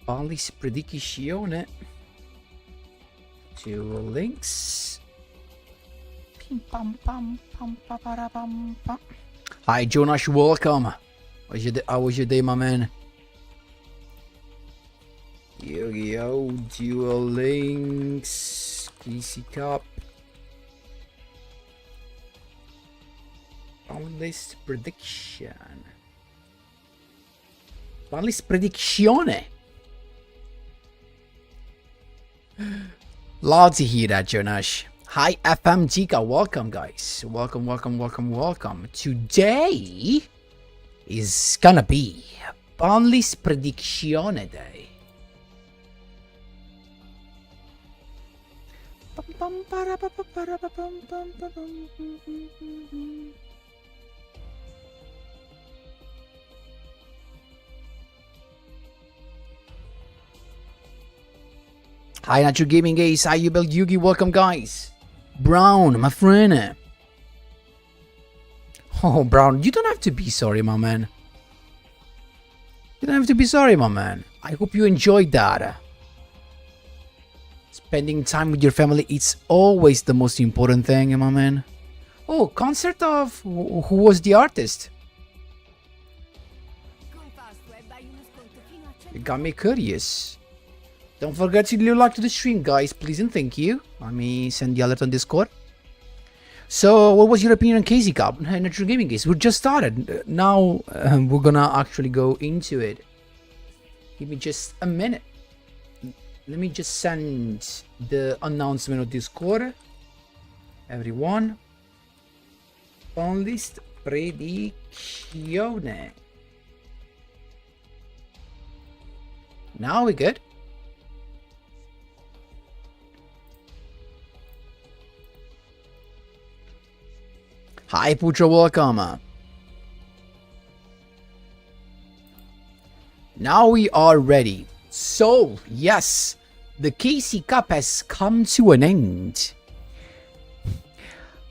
Banlist prediction. Two links. Hi Jonas, welcome. How was your day, my man? Yo, Duel links. PC Cup. Banlist prediction. Banlist predizione. Loud to hear that, Jonas. Hi, FM Jika. Welcome, guys. Welcome. Today is gonna be Banlist predizione day. Hi, Natural Gaming Ace. Hi, Yubel Yugi. Welcome, guys. Brown, my friend. Oh, Brown, you don't have to be sorry, my man. You don't have to be sorry, my man. I hope you enjoyed that. Spending time with your family, it's always the most important thing, my man. Oh, concert of... Who was the artist? You got me curious. Don't forget to leave a like to the stream, guys, please and thank you. Let me send the alert on Discord. So, what was your opinion on Casey Cup? Natural Gaming Case. We just started. Now, we're gonna actually go into it. Give me just a minute. Let me just send the announcement of Discord. Everyone. Banlist predizione. Now we're good. Hi, Putra, welcome. Now we are ready. So, yes, the KC Cup has come to an end.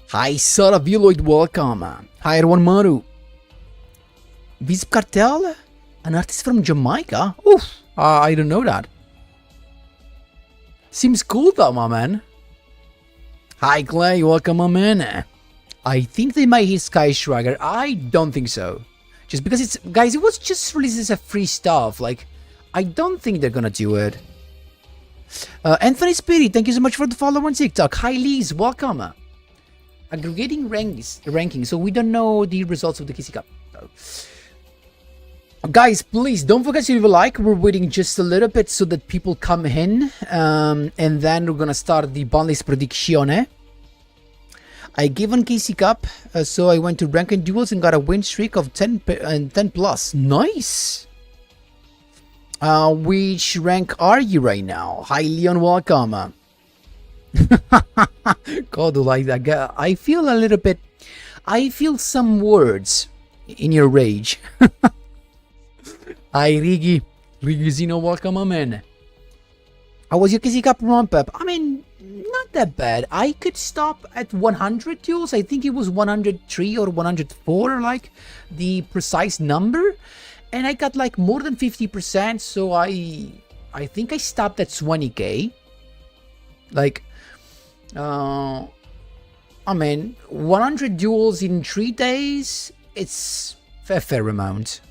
Hi, Sarah Viloid, welcome. Hi, everyone, Maru. Visp Cartel? An artist from Jamaica? Oof, I don't know that. Seems cool though, my man. Hi, Clay, welcome, my man. I think they might hit Sky Shrugger. I don't think so. Just because it's... Guys, it was just released as a free stuff. Like, I don't think they're gonna do it. Anthony Spirit, thank you so much for the follow on TikTok. Hi, Liz, welcome. Aggregating ranking, so we don't know the results of the KC Cup. So. Guys, please don't forget to leave a like. We're waiting just a little bit so that people come in. And then we're gonna start the Banlist predizione. I gave on KC Cup, so I went to rank and duels and got a win streak of 10 plus. Nice! Which rank are you right now? Hi, Leon, welcome. God, I feel a little bit... I feel some words in your rage. Hi, Rigi. Zino, welcome, man. How was your KC Cup ramp up? I mean... Not that bad. I could stop at 100 duels. I think it was 103 or 104, like the precise number. And I got like more than 50%. So I think I stopped at 20k. Like, I mean, 100 duels in 3 days. It's a fair amount.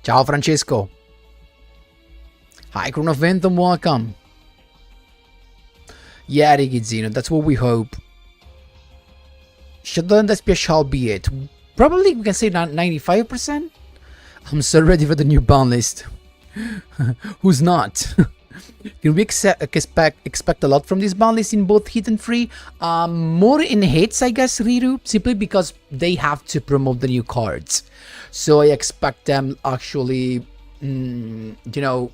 Ciao, Francesco. Hi, Chronoventum, welcome. Yeah, Rigizzino, that's what we hope. Shaddoll and Despia shall be it. Probably we can say 95%. I'm so ready for the new Banlist. Who's not? Can we expect a lot from this Banlist in both hit and free? More in hits, I guess, Riru, simply because they have to promote the new cards. So I expect them actually, you know,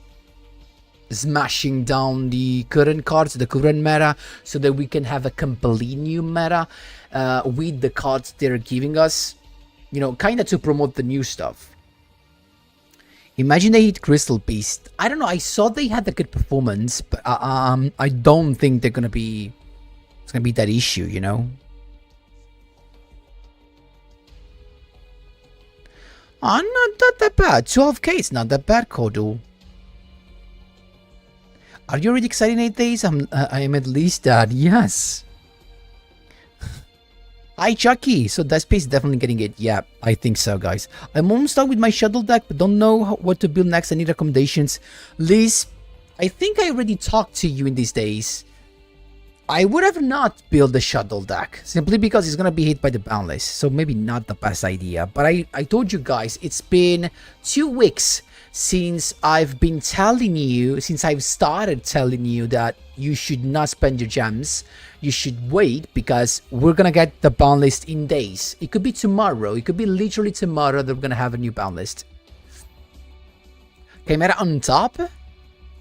smashing down the current cards, the current meta, so that we can have a complete new meta with the cards they're giving us, you know, kind of to promote the new stuff. Imagine they hit Crystal Beast. I don't know. I saw they had a good performance, but I don't think they're gonna be. It's gonna be that issue, you know. Not that bad. 12k is not that bad, Kodu. Are you already excited in 8 days? I am at least that. Yes. Hi, Chucky. So Despia is definitely getting it. Yeah, I think so, guys. I'm almost done with my Shaddoll deck, but don't know what to build next. I need recommendations. Liz, I think I already talked to you in these days. I would have not built the Shaddoll deck, simply because it's going to be hit by the Banlist. So maybe not the best idea. But I told you guys, it's been 2 weeks since I've been telling you, since I've started telling you that you should not spend your gems. You should wait, because we're gonna get the ban list in days. It could be tomorrow. It could be literally tomorrow that we're gonna have a new ban list. Chimera on top?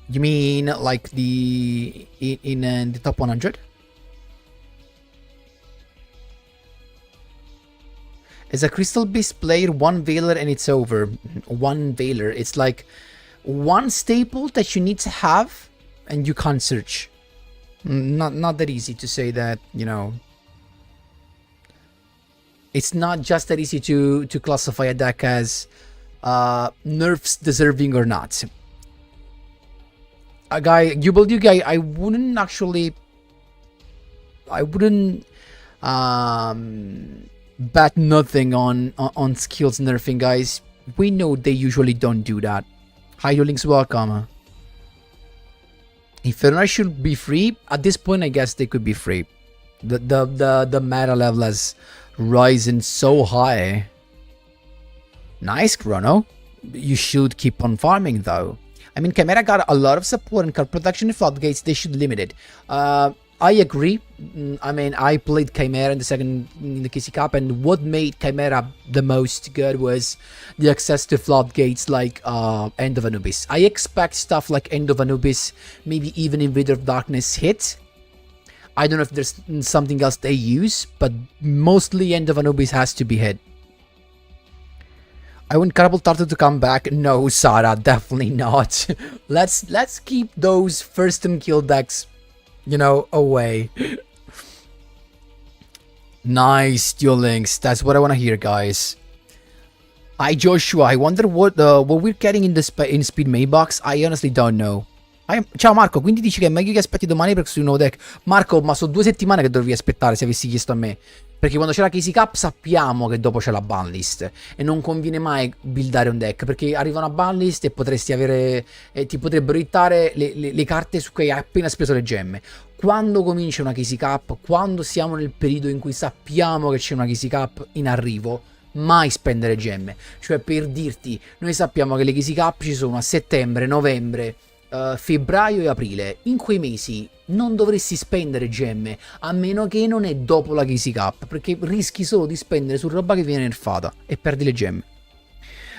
You mean like the in the top 100? As a Crystal Beast player, 1 Veiler and it's over. 1 Veiler. It's like 1 staple that you need to have and you can't search. Not that easy to say that, you know. It's not just that easy to classify a deck as nerfs deserving or not. A guy, UPDDATE guy, I wouldn't actually... I wouldn't bet nothing on skills nerfing, guys. We know they usually don't do that. Hi, Links, welcome. If Inferno should be free, at this point I guess they could be free. The meta level has risen so high. Nice, Chrono. You should keep on farming though. I mean, Chimera got a lot of support and card protection in floodgates. They should limit it. I agree. I mean, I played Chimera in the KC Cup, and what made Chimera the most good was the access to floodgates like End of Anubis. I expect stuff like End of Anubis, maybe even Invader of Darkness hit. I don't know if there's something else they use, but mostly End of Anubis has to be hit. I want Cannibal Turtle to come back. No, Sarah, definitely not. Let's keep those first and kill decks, you know, away. Nice, Duel Links. That's what I want to hear, guys. Hi, Joshua. I wonder what we're getting in Speed Maybox. I honestly don't know. Ciao Marco, quindi dici che è meglio che aspetti domani per questo nuovo deck? Marco, ma sono 2 settimane che dovevi aspettare se avessi chiesto a me. Perché quando c'è la KC Cup sappiamo che dopo c'è la banlist. E non conviene mai buildare un deck, perché arriva una banlist e potresti avere... ti potrebbero hittare le carte su cui hai appena speso le gemme. Quando comincia una KC Cup, quando siamo nel periodo in cui sappiamo che c'è una KC Cup in arrivo, mai spendere gemme. Cioè, per dirti, noi sappiamo che le KC Cup ci sono a settembre, novembre, febbraio e aprile. In quei mesi non dovresti spendere gemme, a meno che non è dopo la KC Cup, perché rischi solo di spendere su roba che viene nerfata e perdi le gemme.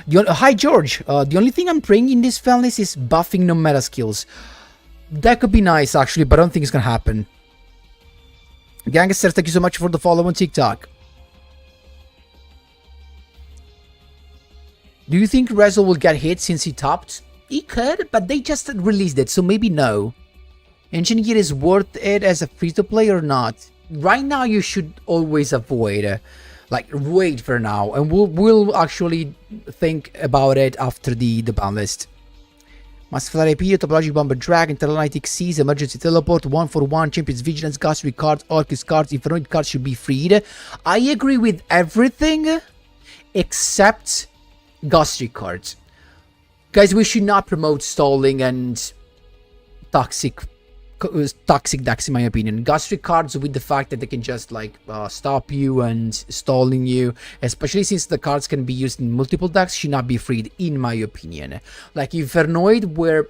Hi George, the only thing I'm praying in this Banlist is buffing no meta skills. That could be nice actually, but I don't think it's gonna happen. Gangster, thank you so much for the follow on TikTok. Do you think Rezo will get hit since he topped? He could, but they just released it, so maybe no. Engineer is worth it as a free-to-play or not? Right now, you should always avoid, like, wait for now, and we'll actually think about it after the ban list. Must fly AP, Topologic Bomber Drag, Interlightic Seas, Emergency Teleport, 1-for-1, Champions Vigilance, Ghastly cards, Orcus cards, Infernoid cards should be freed. I agree with everything except Ghastly cards. Guys, we should not promote stalling and toxic decks, in my opinion. Ghastly cards with the fact that they can just like stop you and stalling you, especially since the cards can be used in multiple decks, should not be freed, in my opinion. Like Infernoid were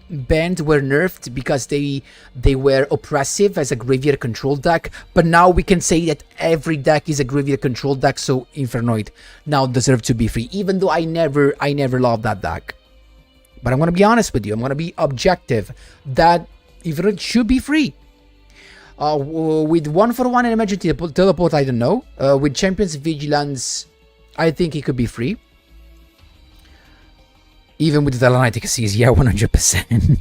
banned, were nerfed because they were oppressive as a graveyard control deck, but now we can say that every deck is a graveyard control deck, so Infernoid now deserve to be free, even though I never loved that deck. But I'm gonna be honest with you, I'm gonna be objective, that Infernoid should be free. With 1-for-1 and Emergency Teleport, I don't know. With Champions Vigilance, I think it could be free. Even with the analytics sees, yeah, 100%.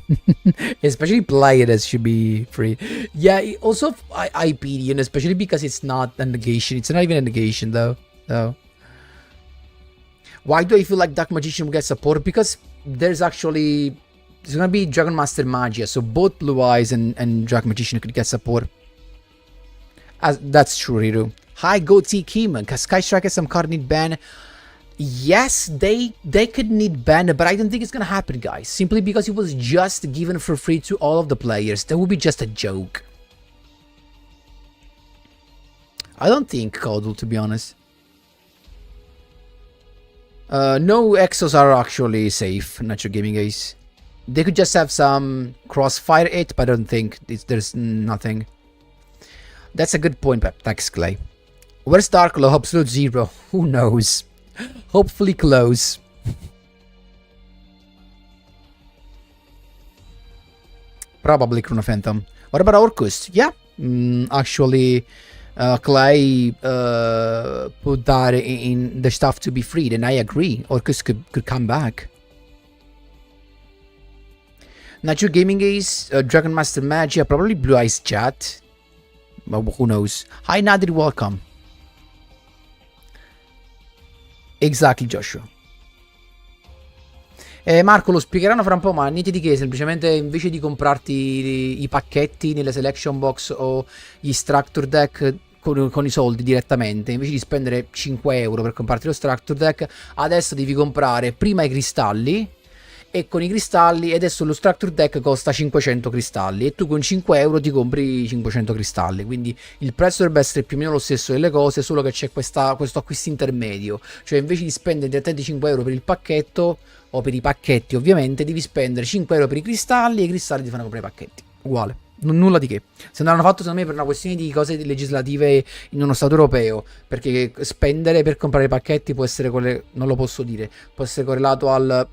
Especially players should be free. Yeah, also IPD, and especially because it's not a negation. It's not even a negation though. Why do I feel like Dark Magician will get support? Because there's gonna be Dragon Master Magia, so both Blue Eyes and Dark Magician could get support. That's true, Riru. Hi, Goatee Kim. Can Sky Striker some card need ban? Yes, they could need ban, but I don't think it's gonna happen, guys. Simply because it was just given for free to all of the players. That would be just a joke. I don't think Coddle, to be honest. No exos are actually safe, Natural Gaming Ace. They could just have some crossfire it, but I don't think there's nothing. That's a good point, Pep. Thanks, Clay. Where's Darklo? Absolute zero. Who knows? Hopefully close. Probably Chrono Phantom. What about Orcus? Yeah, actually, Clay put that in the stuff to be freed, and I agree. Orcus could come back. Natural Gaming Ace, Dragon Master Magia, probably Blue Eyes Chat. Well, who knows? Hi Nadir, welcome. Exactly, Joshua. Marco, lo spiegheranno fra un po', ma niente di che, semplicemente invece di comprarti i pacchetti nelle selection box o gli structure deck con i soldi direttamente, invece di spendere 5 euro per comprarti lo structure deck, adesso devi comprare prima i cristalli, e con i cristalli, e adesso lo structure deck costa 500 cristalli e tu con 5 euro ti compri 500 cristalli, quindi il prezzo dovrebbe essere più o meno lo stesso delle cose, solo che c'è questo acquisto intermedio, cioè invece di spendere direttamente 5 euro per il pacchetto o per i pacchetti, ovviamente devi spendere 5 euro per i cristalli, e i cristalli ti fanno comprare i pacchetti, uguale, nulla di che. Se non hanno fatto, secondo me, per una questione di cose legislative in uno stato europeo, perché spendere per comprare i pacchetti può essere non lo posso dire, può essere correlato al...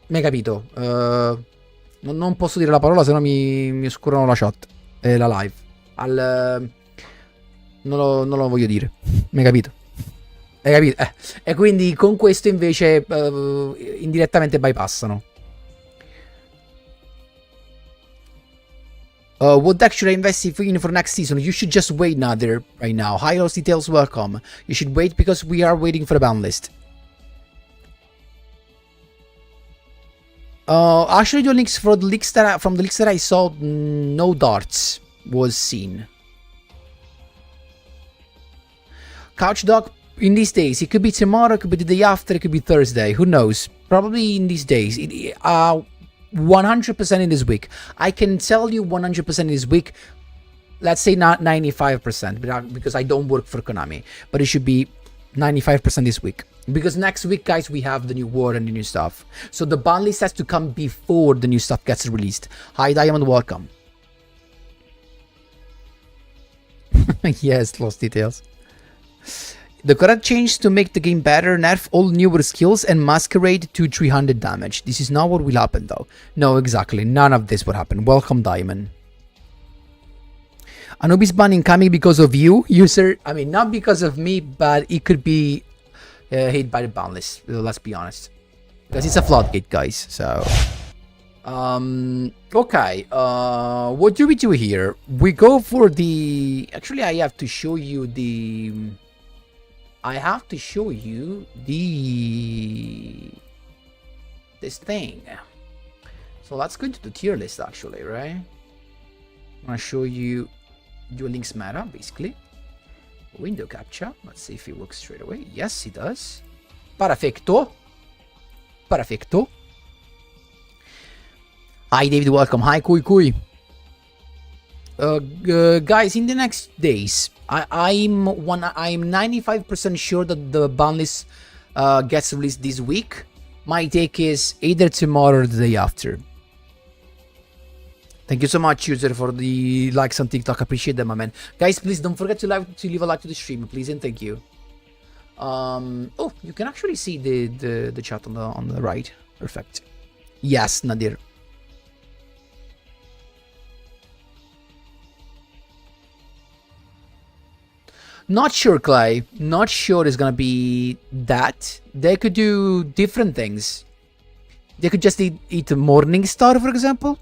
Mi hai capito? Non posso dire la parola, se no mi oscurano la chat e la live. Non lo voglio dire. Mi hai capito? Hai capito? E quindi con questo invece indirettamente bypassano. What deck should I invest in for next season? You should just wait, Nadir, right now. Hi, Lost Details, welcome. You should wait because we are waiting for the ban list. Actually, the links from the leaks that I saw, no darts was seen. Couch Dog, in these days, it could be tomorrow, it could be the day after, it could be Thursday, who knows? Probably in these days, 100% in this week. I can tell you 100% in this week, let's say not 95%, because I don't work for Konami, but it should be 95% this week. Because next week, guys, we have the new war and the new stuff. So the ban list has to come before the new stuff gets released. Hi, Diamond, welcome. Yes, Lost Details. The correct change to make the game better, nerf all newer skills and masquerade to 300 damage. This is not what will happen, though. No, exactly. None of this will happen. Welcome, Diamond. Anubis ban incoming because of you, user. I mean, not because of me, but it could be hit by the ban list. Let's be honest, because it's a floodgate, guys. So, okay. What do we do here? We go for the. Actually, I have to show you the. This thing. So let's go into the tier list, actually, right? I'm gonna show you Duel Links meta, basically. Window capture. Let's see if it works straight away. Yes, it does. Perfecto. Perfecto. Hi, David. Welcome. Hi, Kui. Guys, in the next days, I'm 95% sure that the ban list gets released this week. My take is either tomorrow or the day after. Thank you so much, user, for the likes on TikTok. Appreciate them, my man. Guys, please don't forget to leave a like to the stream, please, and thank you. Oh, you can actually see the chat on the right. Perfect. Yes, Nadir. Not sure, Clay. Not sure it's gonna be that. They could do different things. They could just eat Morning Star, for example.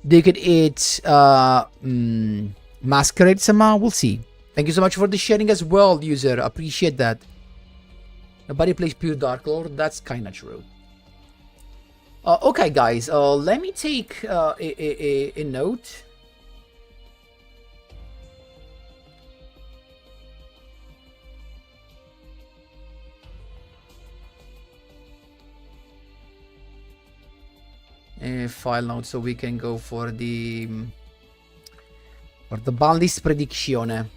They could eat Masquerade somehow. We'll see. Thank you so much for the sharing as well, user. Appreciate that. Nobody plays pure Dark Lord. That's kind of true. Okay, guys. Let me take a note. A file note so we can go for the Banlist prediction.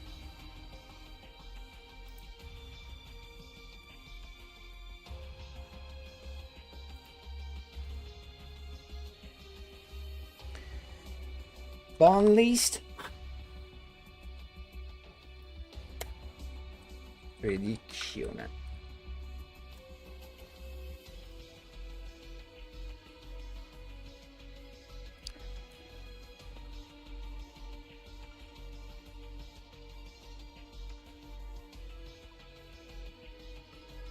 Banlist prediction.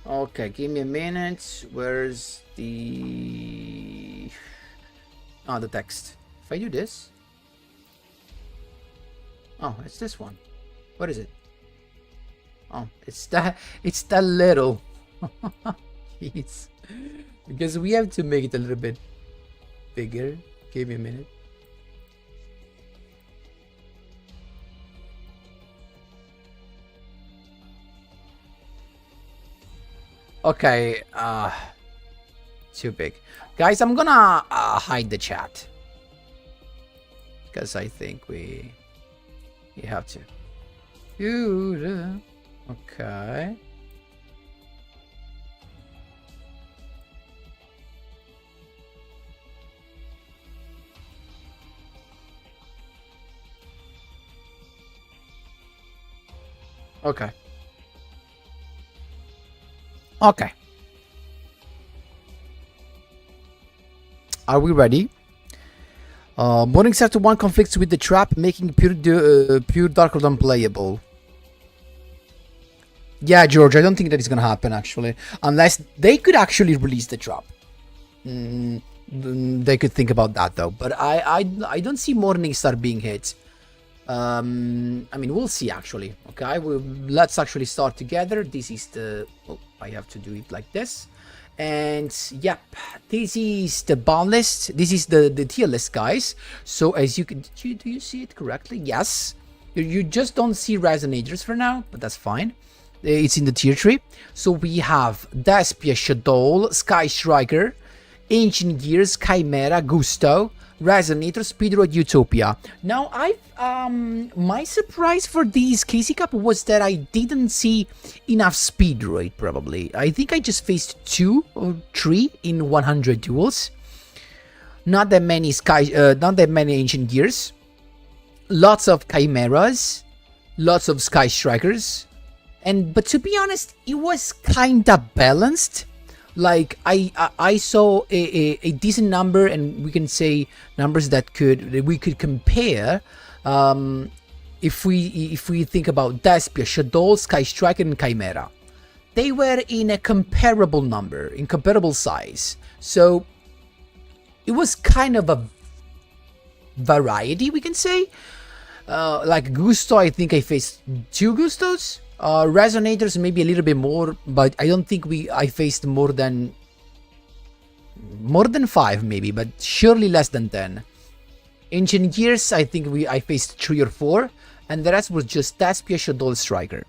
Okay, give me a minute. Where's the... Oh, the text. If I do this... Oh, it's this one. What is it? Oh, it's that little. Jeez. Because we have to make it a little bit bigger. Give me a minute. Okay, too big. Guys, I'm gonna hide the chat. Because I think we have to. Okay. Okay. Okay. Are we ready? Morningstar to 1 conflicts with the trap, making pure Dark Lord unplayable. Yeah, George, I don't think that is gonna happen actually, unless they could actually release the trap. They could think about that though, but I don't see Morningstar being hit. I mean, we'll see actually. Okay, let's actually start together. This is the... Oh, I have to do it like this. And yep, this is the Banlist. This is the tier list, guys. So as you can... Do you see it correctly? Yes. You just don't see resonators for now, but that's fine. It's in the tier tree. So we have Despia, Shaddoll, Sky Striker, Ancient Gears, Chimera, Gusto, Resonator, Speedroid, Utopia. Now, my surprise for this Casey Cup was that I didn't see enough Speedroid, probably. I think I just faced 2 or 3 in 100 duels. Not that many Ancient Gears. Lots of Chimeras. Lots of Sky Strikers. But to be honest, it was kinda balanced. Like I saw a decent number, and we can say numbers that we could compare. If we think about Despia, Shaddoll, Sky Striker, and Chimera, they were in a comparable number, in comparable size. So it was kind of a variety, we can say. Like Gusto, I think I faced 2 Gustos. Resonators maybe a little bit more, but I don't think I faced more than 5 maybe, but surely less than 10. Ancient Gears, I think I faced 3 or 4, and the rest was just Despia, Shaddoll, Striker.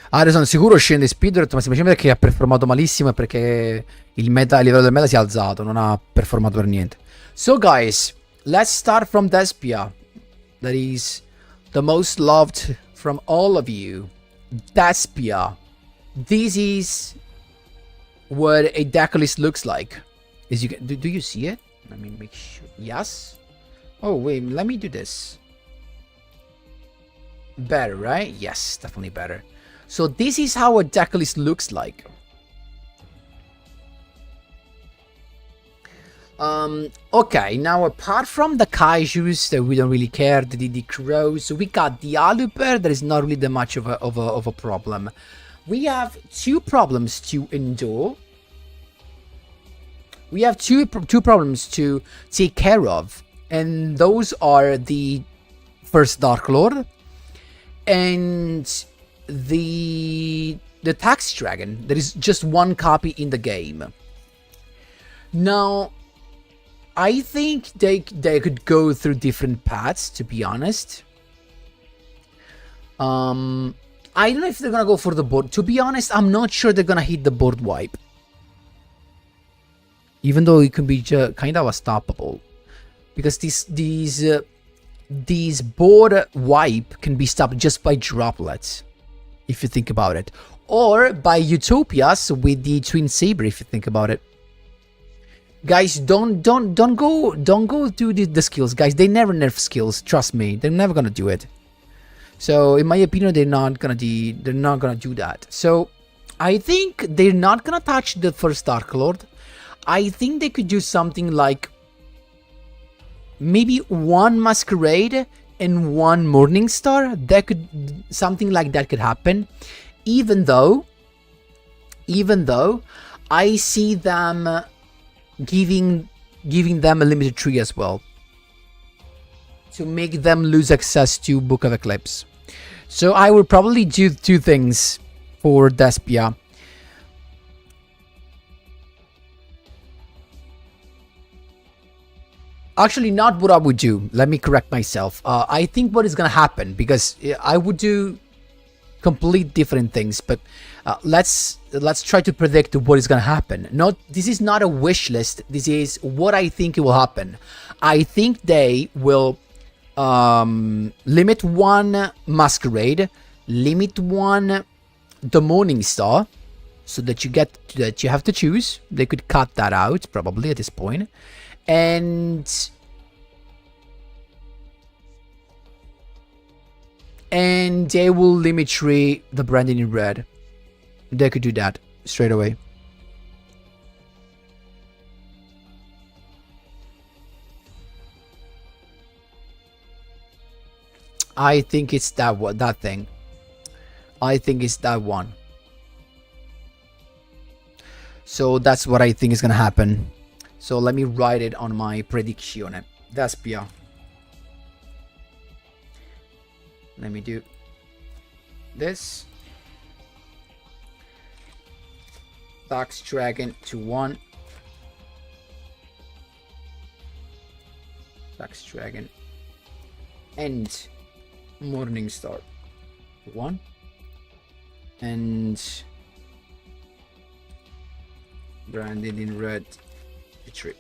Adesso sicuro scende Speedroid, ma semplicemente perché ha performato malissimo e perché il livello del meta si è alzato, non ha performato per niente. So guys, let's start from Despia. That is the most loved from all of you. Despia. This is what a deck list looks like. As you can, do you see it? Let me make sure. Yes. Oh wait, let me do this. Better, right? Yes, definitely better. So this is how a deck list looks like. Okay, now apart from the kaijus that we don't really care, the crows, we got the aluper that is not really that much of a problem. We have two problems to endure. We have two problems to take care of, and those are the first Dark Lord and the Tax Dragon. There is just one copy in the game. Now, I think they could go through different paths, to be honest. I don't know if they're gonna go for the board. To be honest, I'm not sure they're gonna hit the board wipe. Even though it can be kind of unstoppable, because these board wipe can be stopped just by droplets, if you think about it, or by Utopias with the Twin Saber, if you think about it. Guys, don't go do the skills, guys. They never nerf skills. Trust me, they're never gonna do it. So, in my opinion, they're not gonna do that. So, I think they're not gonna touch the first Dark Lord. I think they could do something like maybe one Masquerade and one Morning Star. Something like that could happen. Even though I see them giving them a limited tree as well, to make them lose access to Book of Eclipse. So I will probably do two things for Despia. Actually, not what I would do. Let me correct myself. I think what is gonna happen, because I would do complete different things, but let's try to predict what is gonna happen. This is not a wish list. This is what I think it will happen. I think they will limit one Masquerade, limit one the Morning Star, so that you have to choose. They could cut that out probably at this point. And they will limit tree the branding in red. They could do that straight away. I think it's that thing. I think it's that one. So that's what I think is gonna happen. So let me write it on my prediction. Despia. Let me do this. Tax Dragon to 1. Tax Dragon. And Morning Star to 1. And branded in red. 3.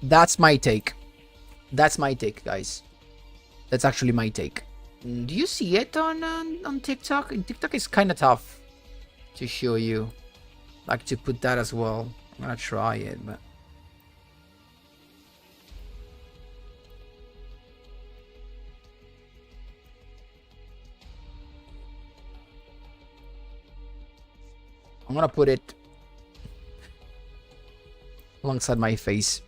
That's my take. That's my take, guys. That's actually my take. Do you see it on TikTok? TikTok is kind of tough to show you. Like to put that as well. I'm gonna try it, but I'm gonna put it alongside my face.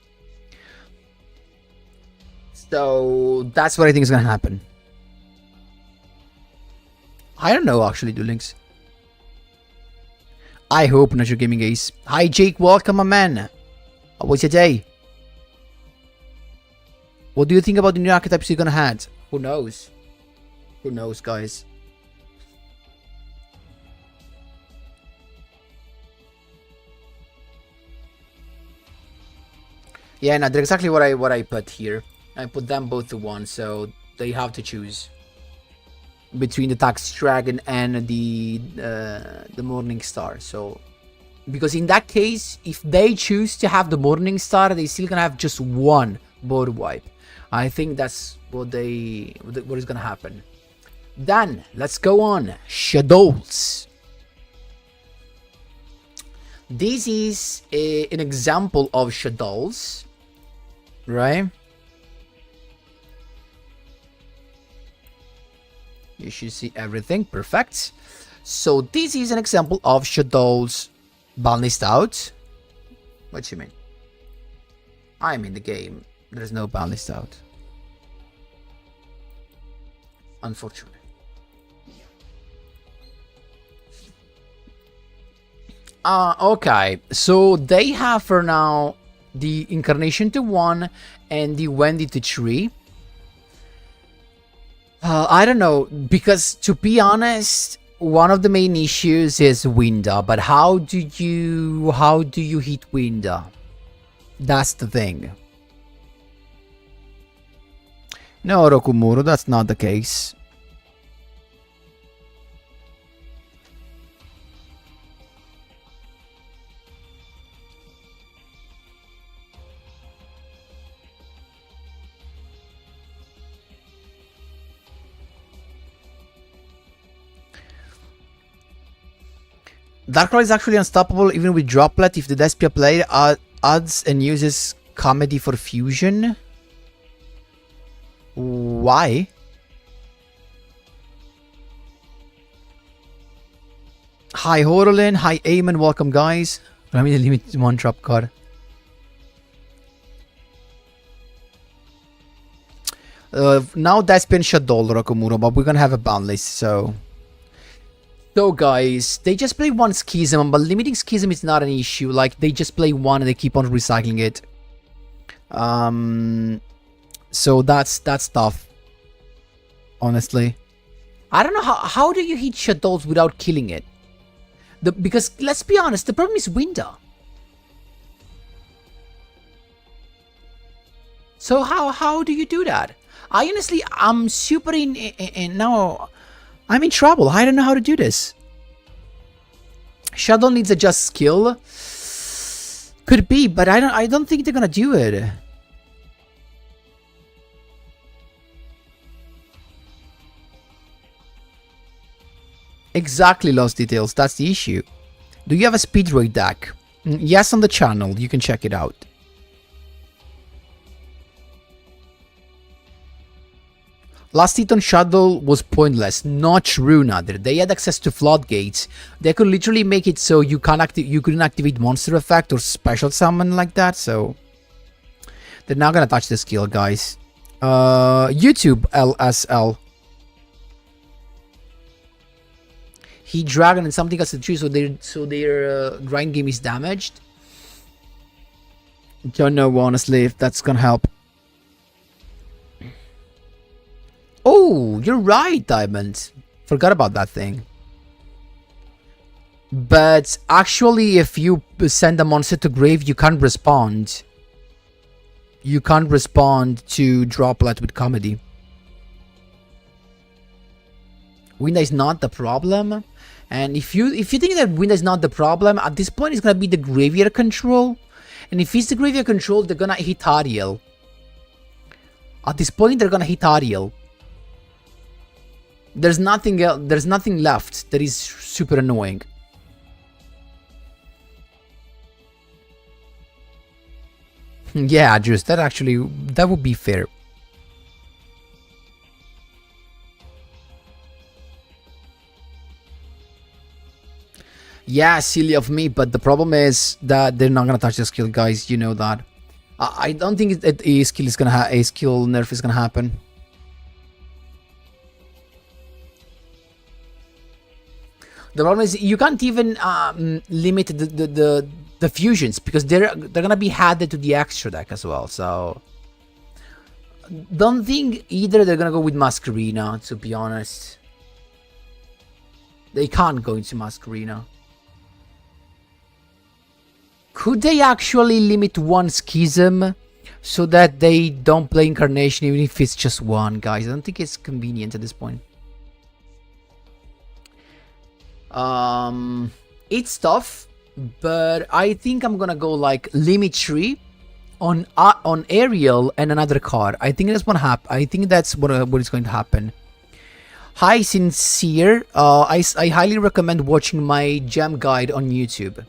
So that's what I think is gonna happen. I don't know, actually, Duel Links. I hope not your gaming ace. Hi Jake, welcome, my man. How was your day? What do you think about the new archetypes you're gonna have? Who knows? Who knows, guys? Yeah, no, that's exactly what I put here. I put them both to 1, so they have to choose between the Tax Dragon and the Morning Star. So, because in that case, if they choose to have the Morning Star, they still gonna have just one board wipe. I think that's what is gonna happen. Then let's go on. Shaddolls. This is an example of Shaddolls, right? You should see everything. Perfect. So this is an example of Shaddoll's Banlist out. What do you mean? I'm in the game. There's no Banlist out. Unfortunately. Okay. So they have for now the Incarnation to 1 and the Wendy to 3. I don't know, because to be honest, one of the main issues is Winda, but how do you hit Winda? That's the thing. No, Rokumuro, that's not the case. Darkrai is actually unstoppable even with Droplet if the Despia player adds and uses Comedy for fusion. Why? Hi Horolin, hi Eamon, welcome guys. I mean, limit 1 drop card. Now Despia and Shaddoll, Rokumuro, but we're gonna have a Banlist, so... So guys, they just play 1 Schism, but limiting Schism is not an issue. Like, they just play 1 and they keep on recycling it. So that's tough. Honestly. I don't know how do you hit Shaddolls without killing it? Because, let's be honest, the problem is Winda. So how do you do that? I'm super in now... I'm in trouble. I don't know how to do this. Shaddoll needs a just skill. Could be, but I don't think they're gonna do it. Exactly, Lost Details. That's the issue. Do you have a Speedroid deck? Yes, on the channel. You can check it out. Last hit on Shaddoll was pointless. Not true, Nadir. They had access to floodgates. They could literally make it so you couldn't activate monster effect or special summon like that. So they're not gonna touch the skill, guys. YouTube LSL. He dragon and something else to 3, so their grind game is damaged. Don't know honestly if that's gonna help. Oh, you're right, Diamond. Forgot about that thing. But actually, if you send a monster to grave, you can't respond. You can't respond to Droplet with Comedy. Winda is not the problem. And if you think that Winda is not the problem, at this point it's gonna be the Graveyard Control. And if it's the Graveyard Control, they're gonna hit Ariel. At this point, they're gonna hit Ariel. There's nothing else, there's nothing left that is super annoying. Yeah, just that would be fair. Yeah, silly of me, but the problem is that they're not gonna touch the skill, guys. You know that. I don't think that a skill nerf is gonna happen. The problem is you can't even limit the fusions because they're gonna be added to the extra deck as well. So don't think either they're gonna go with Masquerena. To be honest, they can't go into Masquerena. Could they actually limit 1 Schism so that they don't play Incarnation even if it's just 1, guys? I don't think it's convenient at this point. It's tough, but I think I'm gonna go like limit 3 on Ariel and another card. I think that's what happen. I think that's what is going to happen. Hi, Sincere. I highly recommend watching my gem guide on YouTube.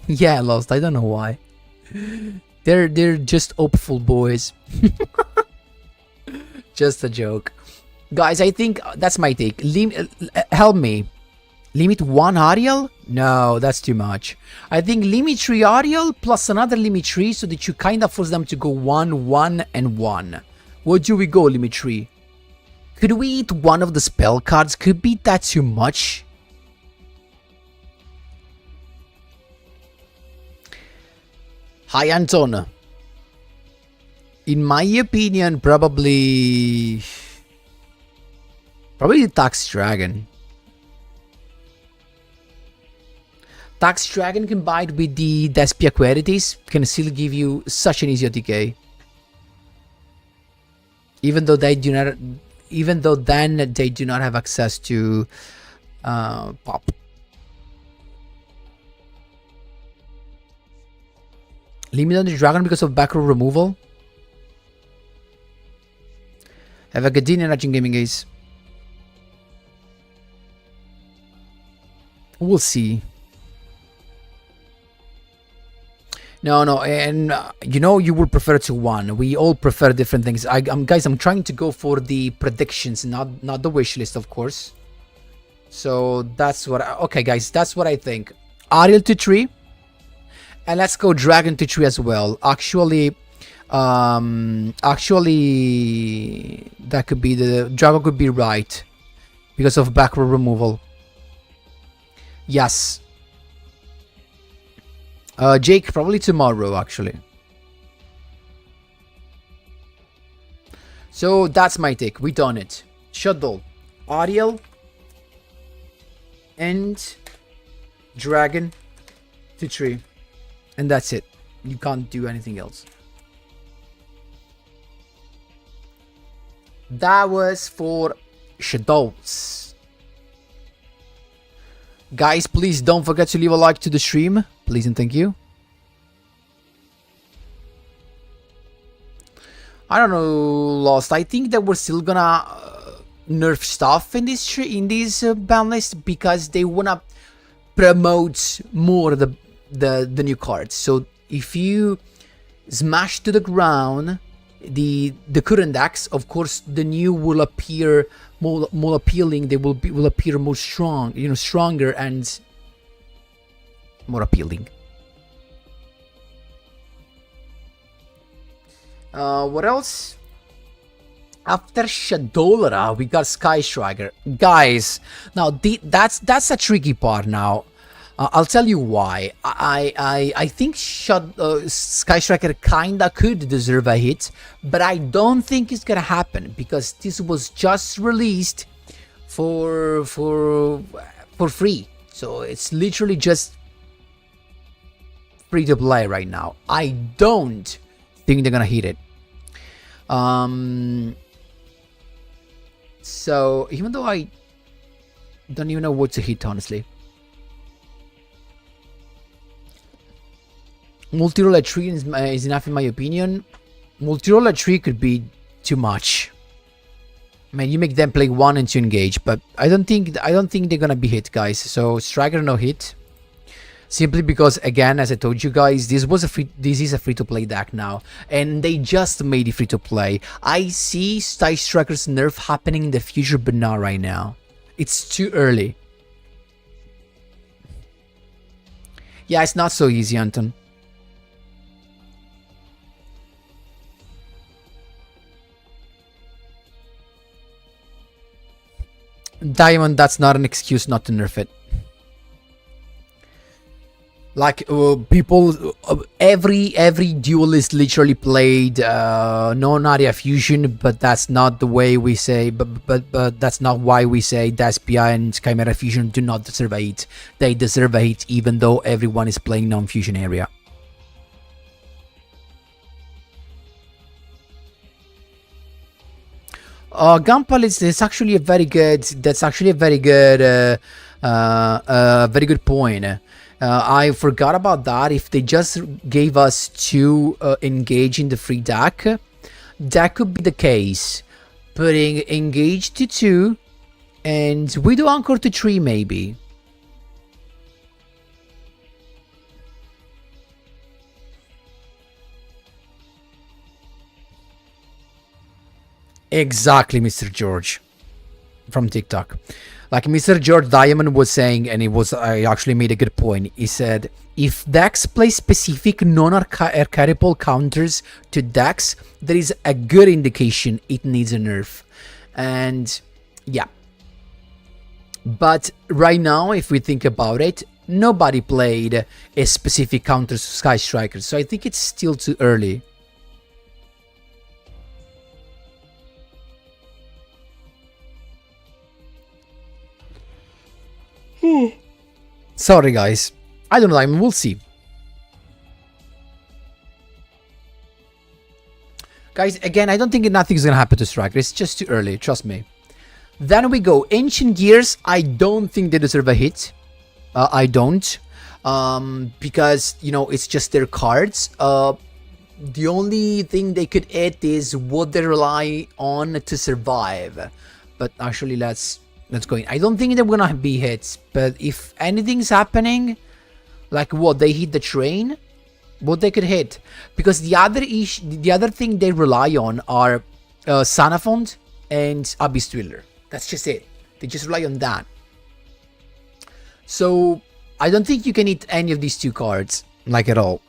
Yeah, Lost. I don't know why. They're just hopeful boys. Just a joke. Guys, I think that's my take. Help me. Limit 1 Ariel? No, that's too much. I think limit 3 Ariel plus another limit 3 so that you kind of force them to go 1, 1, and 1. What do we go, limit 3? Could we eat one of the spell cards? Could be that too much? Hi, Anton. In my opinion, probably the Tax Dragon. Tax Dragon combined with the Despia qualities can still give you such an easy OTK. Even though they do not, even though then they do not have access to pop. Limit on the dragon because of back row removal. Have a good dinner, Nudging Gaming, guys. We'll see. No, and you know you will prefer to 1. We all prefer different things. Guys, I'm trying to go for the predictions, not the wish list, of course. So that's what. Okay, guys, that's what I think. Ariel to 3, and let's go Dragon to 3 as well. Actually, that could be the Dragon could be right because of back row removal. Yes. Jake, probably tomorrow, actually. So that's my take. We done it. Shaddoll, Ariel, and Dragon to 3. And that's it. You can't do anything else. That was for Shaddolls. Guys, please don't forget to leave a like to the stream. Please and thank you. I don't know, Lost. I think that we're still gonna nerf stuff in this ban list because they wanna promote more the new cards. So if you smash to the ground the current decks, of course the new will appear more appealing. They will appear more strong, stronger and more appealing. What else? After Shaddoll, we got Sky Striker. Guys, now that's a tricky part now. I'll tell you why. I think Sky Striker kinda could deserve a hit, but I don't think it's gonna happen because this was just released for free. So it's literally just free to play right now. I don't think they're gonna hit it. So even though I don't even know what to hit, honestly. Multi-roll at 3 is enough in my opinion. Multi-roll at 3 could be too much. I mean, you make them play 1 and 2 engage, but I don't think they're gonna be hit, guys. So Striker no hit. Simply because, again, as I told you guys, this is a free-to-play deck now, and they just made it free-to-play. I see Sky Striker's nerf happening in the future, but not right now. It's too early. Yeah, it's not so easy, Anton. Diamond, that's not an excuse not to nerf it. Like people, every duelist literally played non-area fusion, but that's not the way we say. But that's not why we say Despia and Chimera fusion do not deserve a hit. They deserve a hit, even though everyone is playing non-fusion area. Gunpal is actually a very good. That's actually a very good, very good point. I forgot about that. If they just gave us 2 engage in the free deck, that could be the case. Putting engage to 2 and we do anchor to 3 maybe. Exactly, Mr. George from TikTok. Like Mr. George Diamond was saying, and I actually made a good point. He said, if Dex plays specific non-archetypal counters to Dex, there is a good indication it needs a nerf. And yeah. But right now, if we think about it, nobody played a specific counter to Sky Striker, so I think it's still too early. Sorry, guys. I don't know. I mean, we'll see. Guys, again, I don't think nothing's gonna happen to Striker. It's just too early. Trust me. Then we go. Ancient Gears. I don't think they deserve a hit. I don't. Because, you know, it's just their cards. The only thing they could hit is what they rely on to survive. But actually, let's go in. I don't think they're gonna be hits. But if anything's happening, like what, they hit the train, what they could hit. Because the other thing they rely on are Sanafont and Abyss Dweller. That's just it. They just rely on that. So I don't think you can hit any of these two cards, like at all.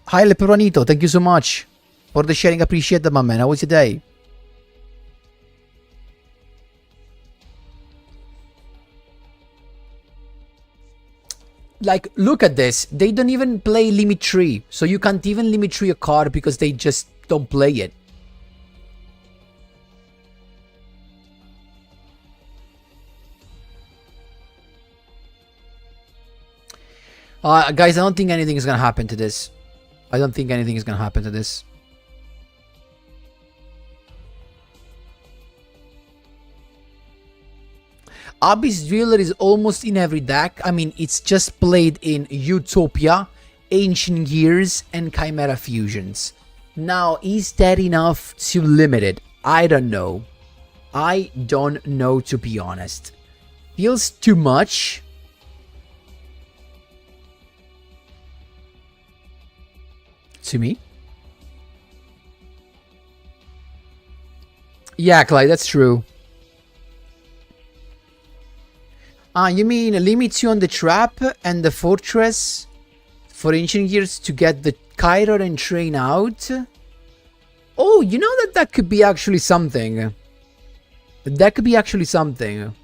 Hi Leperonito, thank you so much for the sharing. Appreciate that, my man. How was your day? Like, look at this. They don't even play Limit 3. So you can't even Limit 3 a card because they just don't play it. Guys, I don't think anything is gonna happen to this. I don't think anything is gonna happen to this. Abyss Dweller is almost in every deck. I mean, it's just played in Utopia, Ancient Gears, and Chimera Fusions. Now, is that enough to limit it? I don't know. I don't know, to be honest. Feels too much. To me? Yeah, Clyde, that's true. You mean limits you on the trap and the fortress for Ancient Gears to get the Chiron and train out? Oh, you know that could be actually something. That could be actually something.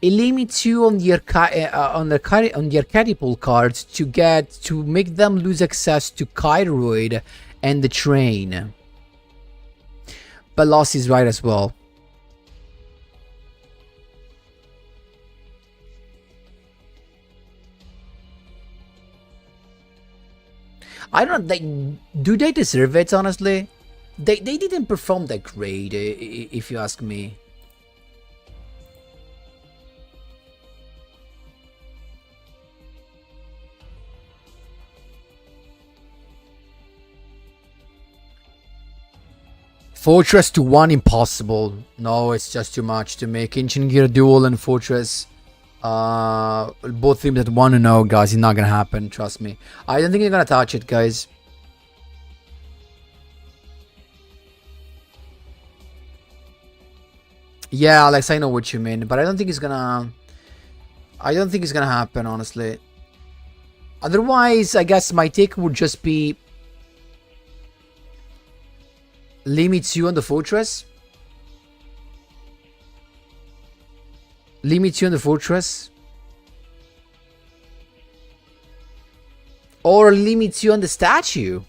It limits you on the archetypal cards to make them lose access to Chiroid and the train. But Loss is right as well. I don't know, do they deserve it, honestly? They didn't perform that great, if you ask me. Fortress to 1, impossible. No, it's just too much to make. Ancient Gear Duel and Fortress. Both teams at 1 and 0, guys. It's not gonna happen, trust me. I don't think they're gonna touch it, guys. Yeah, Alex, I know what you mean, but I don't think it's gonna happen, honestly. Otherwise, I guess my take would just be limits you on the fortress. Limits you on the fortress. Or limits you on the statue.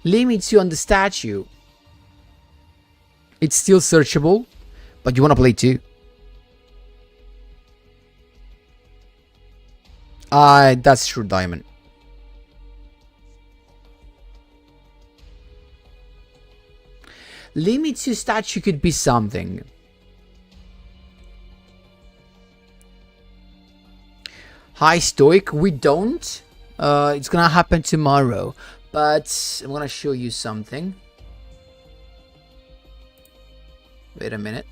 Limits you on the statue. It's still searchable, but you want to play too. That's true, Diamond. Limits you statue could be something. Hi, Stoic. We don't. It's gonna happen tomorrow. But I'm gonna show you something. Wait a minute.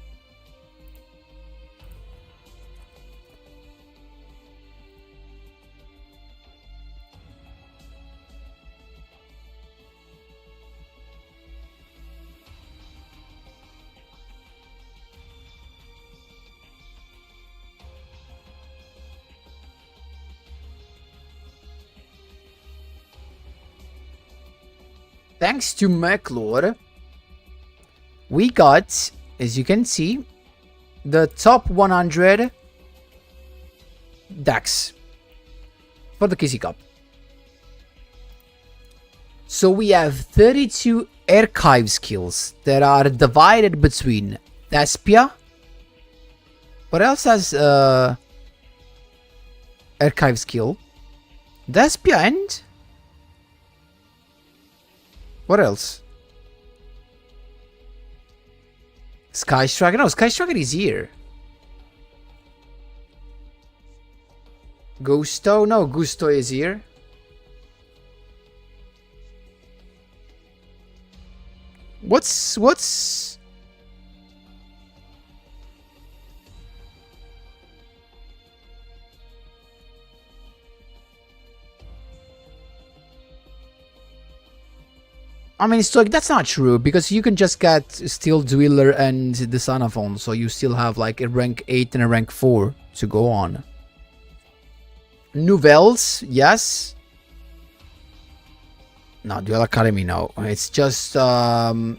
thanks to Maclor, we got, as you can see, the top 100 decks for the KC Cup. So we have 32 archive skills that are divided between Despia. What else has archive skill? Despia and what else? Sky Striker? No, Sky Striker is here. Gusto? No, Gusto is here. What's... I mean, it's like, that's not true, because you can just get still Dueler and the Sanaphone, so you still have like a rank 8 and a rank 4 to go on. Nouvelles, yes. No, Duel Academy, no. It's just, Duel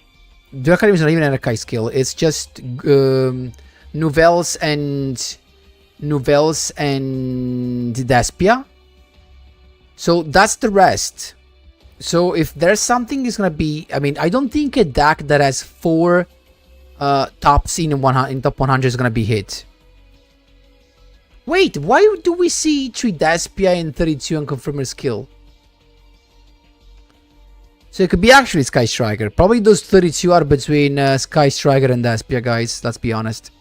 Academy is not even an archive skill, it's just Nouvelles and Despia. So that's the rest. So if there's something, it's gonna be, I mean, I don't think a deck that has 4 tops in top 100 is gonna be hit. Wait, why do we see 3 Despia and 32 unconfirmed skill? So it could be actually Sky Striker. Probably those 32 are between Sky Striker and Despia, guys. Let's be honest.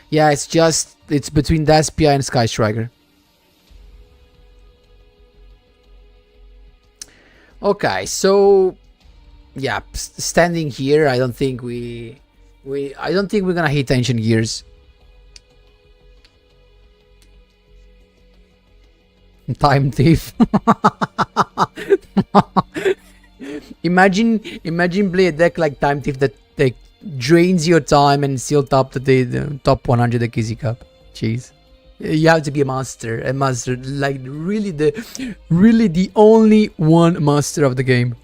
Yeah, it's between Despia and Sky Striker. Okay, so yeah, standing here, I don't think we're gonna hit Ancient Gears. Time Thief. Imagine play a deck like Time Thief that drains your time and still top the top 100 at KC Cup. Jeez. You have to be a master, like really the only one master of the game.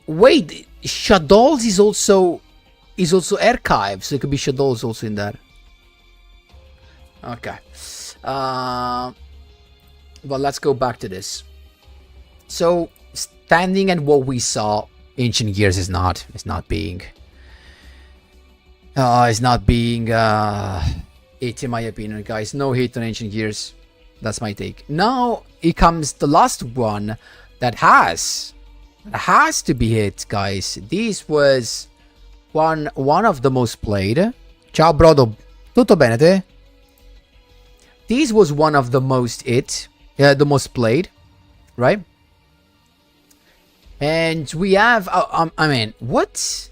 Wait, Shaddoll is also archive, so it could be Shaddoll also in there. Okay. But let's go back to this. So standing at what we saw, Ancient Gears is not being it, in my opinion, guys. No hate on Ancient Gears. That's my take. Now it comes the last one that has to be hit, guys. This was one of the most played. Ciao Brodo, tutto bene te? This was one of the most the most played, right? And we have, I mean, what?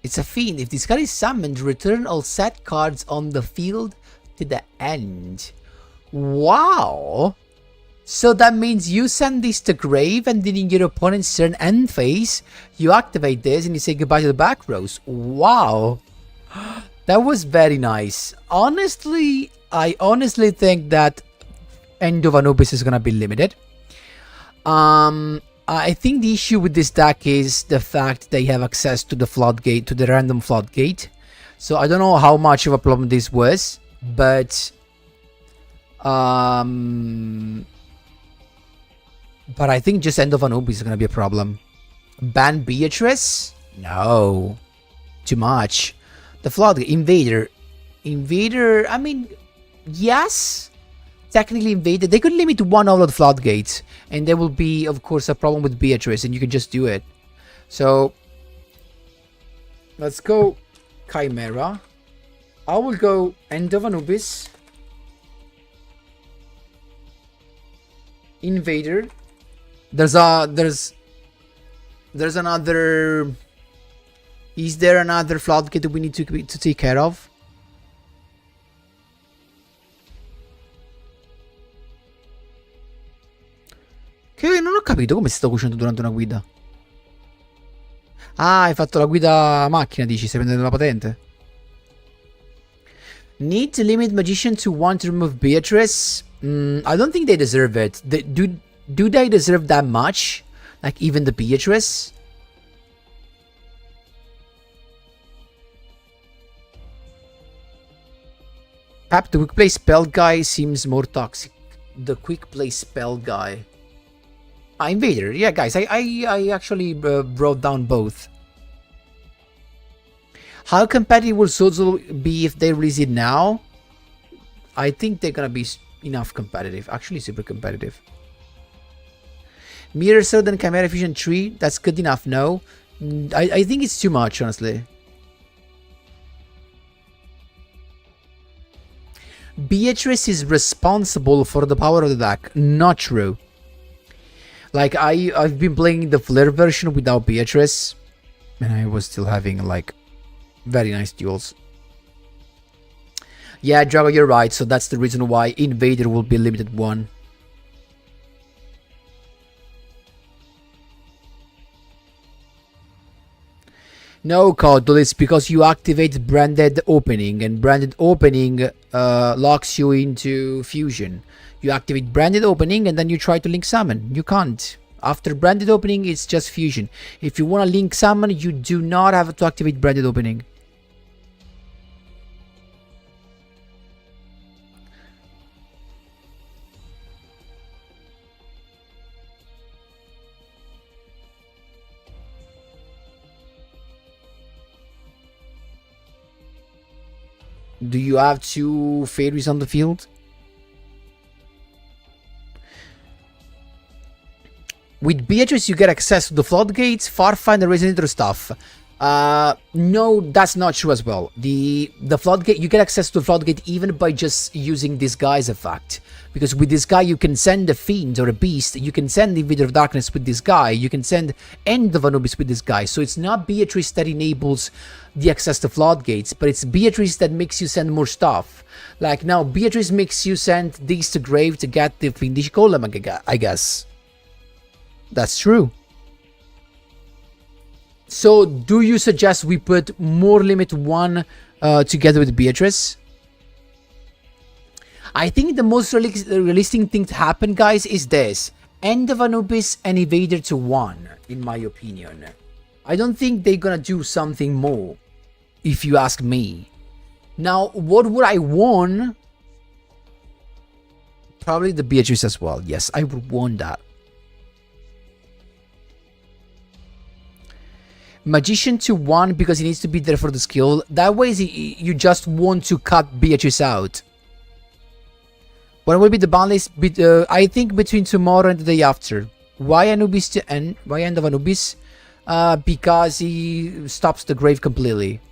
It's a fiend. If this card is summoned, return all set cards on the field to the end. Wow! So that means you send this to grave, and then in your opponent's turn end phase, you activate this and you say goodbye to the back rows. Wow! That was very nice. Honestly, I honestly think that End of Anubis is gonna be limited. I think the issue with this deck is the fact they have access to the floodgate, to the random floodgate. So I don't know how much of a problem this was, but I think just End of Anubis is gonna be a problem. Ban Beatrice? No, too much. The floodgate, Invader, I mean, yes. Technically invaded, they could limit one of the floodgates, and there will be, of course, a problem with Beatrice, and you can just do it. So let's go Chimera. I will go End of Anubis, Invader. There's another. Is there another floodgate that we need to take care of? Che non ho capito come si sta cucinando durante una guida. Ah, hai fatto la guida macchina, dici? Stai prendendo la patente? Need to limit Magician to 1 to remove Beatrice? I don't think they deserve it. Do they deserve that much? Like, even the Beatrice? Perhaps the quick play spell guy seems more toxic. The quick play spell guy. Invader. Yeah, guys, I actually wrote down both. How competitive will Shaddoll be if they release it now? I think they're gonna be enough competitive. Actually, super competitive. Mirror Sword and Chimera Fusion 3. That's good enough, no? I think it's too much, honestly. Beatrice is responsible for the power of the deck. Not true. Like, I've been playing the Flare version without Beatrice, and I was still having, like, very nice duels. Yeah, Drago, you're right. So that's the reason why Invader will be limited 1. No, Codel, it's because you activate Branded Opening, and Branded Opening locks you into Fusion. You activate Branded Opening, and then you try to Link Summon. You can't. After Branded Opening, it's just Fusion. If you want to Link Summon, you do not have to activate Branded Opening. Do you have 2 fairies on the field? With Beatrice, you get access to the floodgates, Farfinder, Resonator stuff. No, that's not true as well. The floodgate, you get access to the floodgate even by just using Disguise effect. Because with this guy, you can send a fiend or a beast. You can send the Invader of Darkness with this guy. You can send End of Anubis with this guy. So it's not Beatrice that enables the access to floodgates, but it's Beatrice that makes you send more stuff. Like now, Beatrice makes you send these to grave to get the Fiendish Golem, I guess. That's true. So, do you suggest we put more limit 1 together with Beatrice? I think the most realistic thing to happen, guys, is this. End of Anubis and Invader to 1, in my opinion. I don't think they're gonna do something more, if you ask me. Now, what would I want? Probably the Beatrice as well. Yes, I would want that. Magician to 1 because he needs to be there for the skill. That way you just want to cut Beatrice out. When will be the Banlist? I think between tomorrow and the day after. Why Anubis to end? Why End of Anubis? Because he stops the grave completely.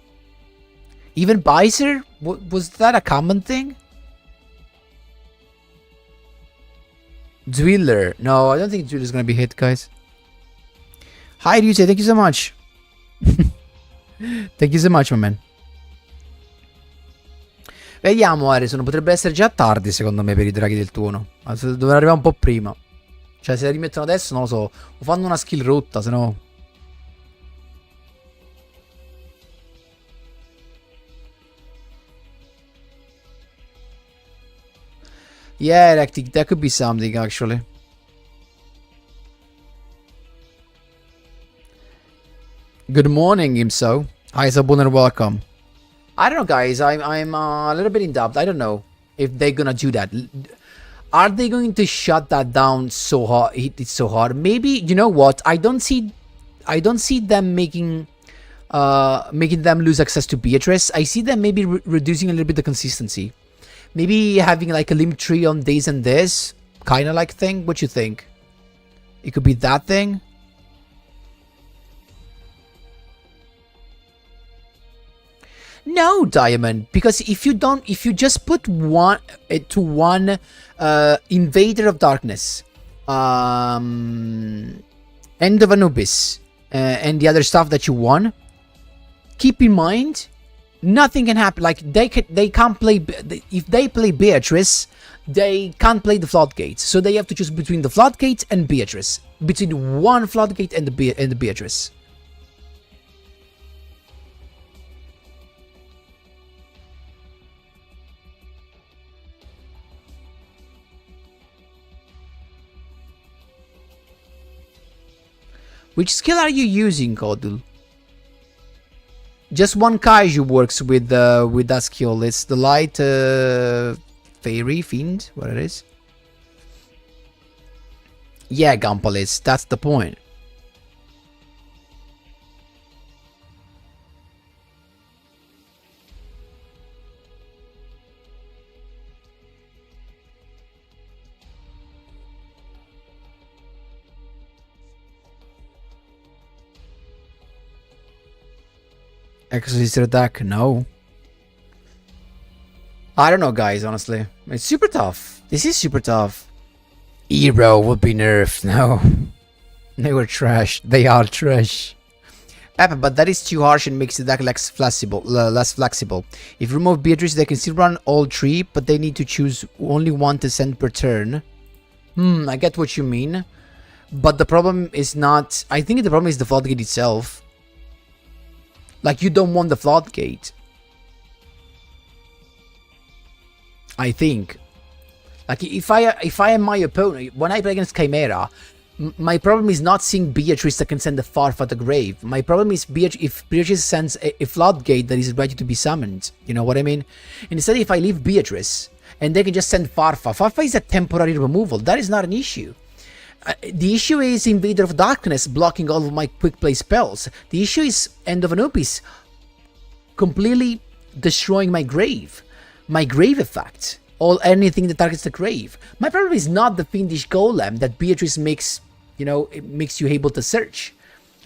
Even Bizer? Was that a common thing? Dueler. No, I don't think Dueler is gonna be hit, guys. Hi, Ryuji. Thank you so much. Thank you so much, my man. Vediamo, Harrison. Potrebbe essere già tardi, secondo me, per i draghi del tuono. Dovrà arrivare un po' prima. Cioè, se la rimettono adesso, non lo so. O fanno una skill rotta, se no. Yeah, Electric, that could be something, actually. Good morning, Imso. Hi, Sabun, and welcome. I don't know, guys. I'm a little bit in doubt. I don't know if they're gonna do that. Are they going to shut that down so hard? It's so hard. Maybe, you know what? I don't see them making them lose access to Beatrice. I see them maybe reducing a little bit the consistency. Maybe having like a limit tree on days and this kind of like thing. What you think? It could be that thing. No, Diamond, because if you just put one Invader of Darkness, End of Anubis, and the other stuff that you want, keep in mind, nothing can happen. Like they can't play. If they play Beatrice, they can't play the Floodgates. So they have to choose between the Floodgate and Beatrice, between one Floodgate and the Beatrice. Which skill are you using, Kodul? Just one kaiju works with that skill. It's the light fairy fiend, what it is. Yeah, Gumpalis, that's the point. Exorcist attack, no. I don't know, guys, honestly. It's super tough. This is super tough. Hero would be nerfed, no. They were trash. They are trash. But that is too harsh and makes the deck less flexible. If you remove Beatrice, they can still run all 3, but they need to choose only 1 to send per turn. I get what you mean. But the problem is not... I think the problem is the floodgate itself. Like, you don't want the floodgate. I think. Like, if I am my opponent, when I play against Chimera, my problem is not seeing Beatrice that can send a Farfa at the grave. My problem is if Beatrice sends a floodgate that is ready to be summoned. You know what I mean? Instead, if I leave Beatrice and they can just send Farfa. Farfa is a temporary removal. That is not an issue. The issue is Invader of Darkness blocking all of my quick play spells. The issue is End of Anubis completely destroying my grave effect. Anything that targets the grave. My problem is not the Fiendish Golem that Beatrice makes, it makes you able to search.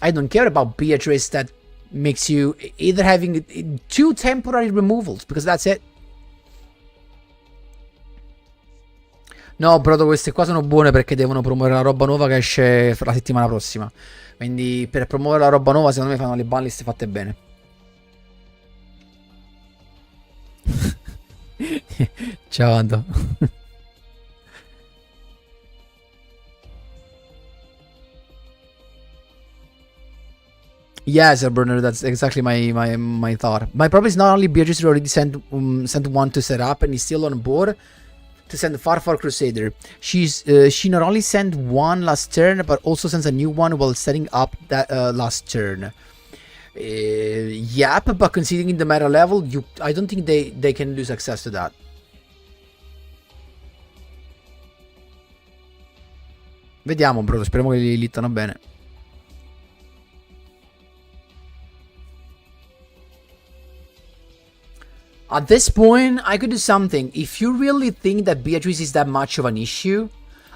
I don't care about Beatrice that makes you either having 2 temporary removals, because that's it. No, brother, queste qua sono buone perché devono promuovere la roba nuova che esce la settimana prossima. Quindi per promuovere la roba nuova secondo me fanno le banlist fatte bene. Ciao, Ando. Yes, Burner, that's exactly my thought. My problem is not only Beatrice already sent 1 to set up and is still on board to send Far Crusader. She not only sent 1 last turn, but also sends a new one while setting up that last turn. Yep, but considering the meta level, I don't think they can lose access to that. Vediamo, bro, speriamo che li littano bene. At this point, I could do something. If you really think that Beatrice is that much of an issue,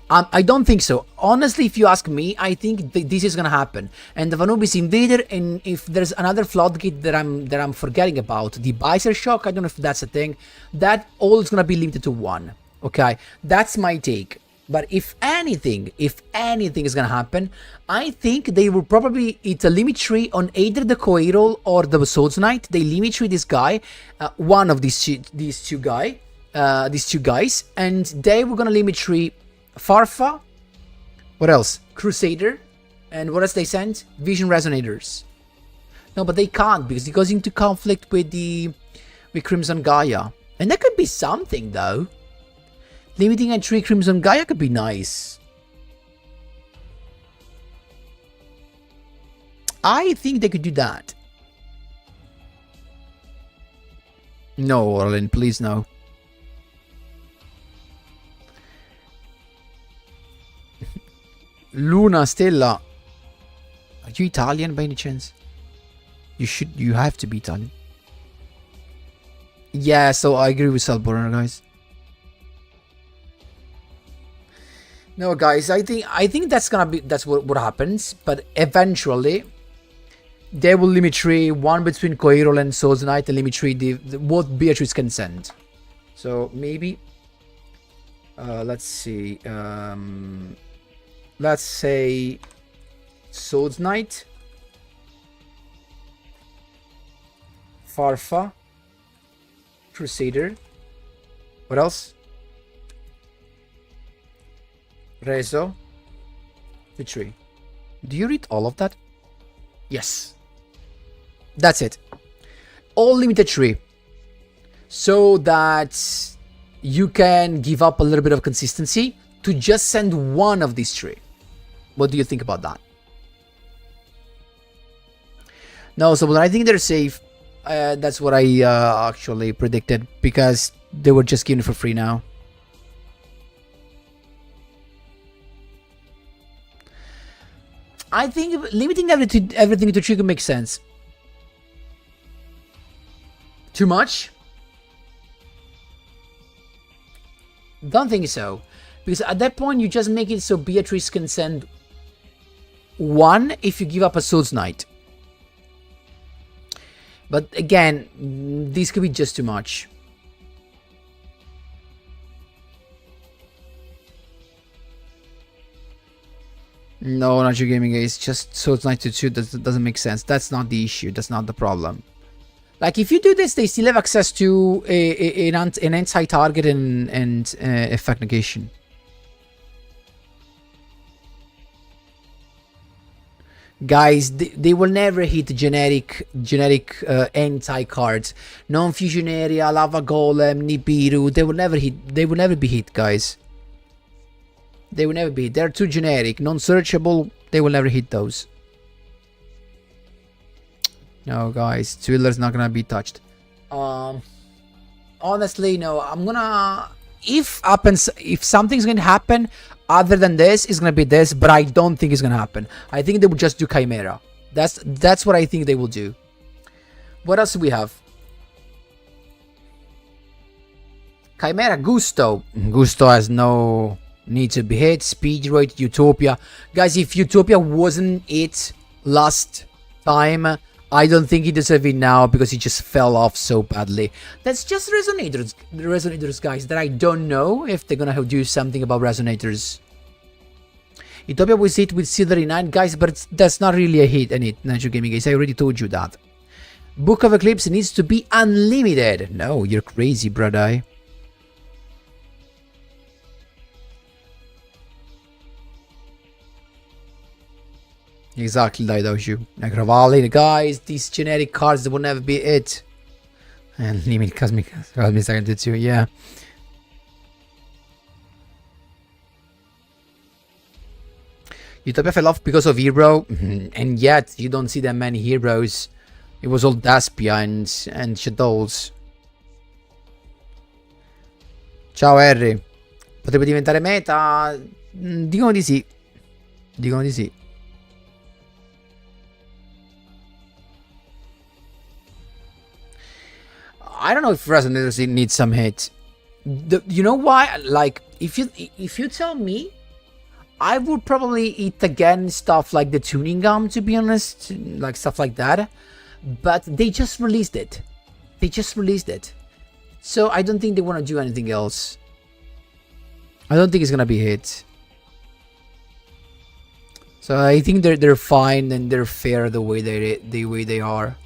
I don't think so. Honestly, if you ask me, I think this is gonna happen. And the Anubis Invader, and if there's another floodgate that I'm forgetting about, the Visor Shock, I don't know if that's a thing, that all is gonna be limited to 1. Okay, that's my take. But if anything is gonna happen, I think they will probably eat a limit tree on either the Coeral or the Swords Knight. They limit tree this guy, one of these two guys, and they were gonna limit tree Farfa. What else? Crusader, and what else they sent? Vision Resonators. No, but they can't because it goes into conflict with Crimson Gaia, and that could be something though. Limiting a 3 Crimson Gaia could be nice. I think they could do that. No, Orlin, please no. Luna, Stella. Are you Italian by any chance? You have to be Italian. Yeah, so I agree with Salborner, guys. No, guys, I think that's what happens, but eventually they will limit tree 1 between Coeral and Swords Knight and limit tree what Beatrice can send. So maybe let's see. Let's say Swords Knight, Farfa, Crusader. What else? Rezo, Victory. Do you read all of that? Yes. That's it. All limited tree. So that you can give up a little bit of consistency to just send 1 of these 3. What do you think about that? No, so I think they're safe. That's what I actually predicted, because they were just given it for free now. I think limiting everything to trigger makes sense. Too much? Don't think so. Because at that point, you just make it so Beatrice can send 1 if you give up a Swords Knight. But again, this could be just too much. No, not your gaming ace. Just Swords Knight to 2 doesn't make sense. That's not the issue. That's not the problem. Like, if you do this, they still have access to an anti-target and effect negation. Guys, they will never hit generic anti-cards. Non-fusion area, lava golem, Nibiru. They will never hit. They will never be hit, guys. They will never be hit. They're too generic, non-searchable. They will never hit those. No, guys, Twiller's not gonna be touched. Honestly, no. I'm gonna. If something's gonna happen other than this, it's gonna be this. But I don't think it's gonna happen. I think they will just do Chimera. That's what I think they will do. What else do we have? Chimera, Gusto. Gusto has no need to be hit. Speedroid, Utopia. Guys, if Utopia wasn't it last time, I don't think he deserves it now, because he just fell off so badly. That's just resonators, guys, that I don't know if they're gonna do something about resonators. Utopia was hit with Silvery 9, guys, but that's not really a hit, Natural Gaming guys. I already told you that. Book of Eclipse needs to be unlimited. No, you're crazy, brother. Exactly, Daidoshu. Necrovalley, guys, these generic cards, they will never be it. And limit Cosmic Second 2, yeah. Utopia fell off because of hero, and yet you don't see that many heroes. It was all Despia and Shaddolls. Ciao Harry. Potrebbe diventare meta? Dicono di sì. Dicono di sì. I don't know if Resonators needs some hit. You know why? Like, if you tell me, I would probably eat again stuff like the tuning gum, to be honest, like stuff like that. But they just released it. They just released it. So I don't think they want to do anything else. I don't think it's gonna be hit. So I think they're fine and they're fair the way they are.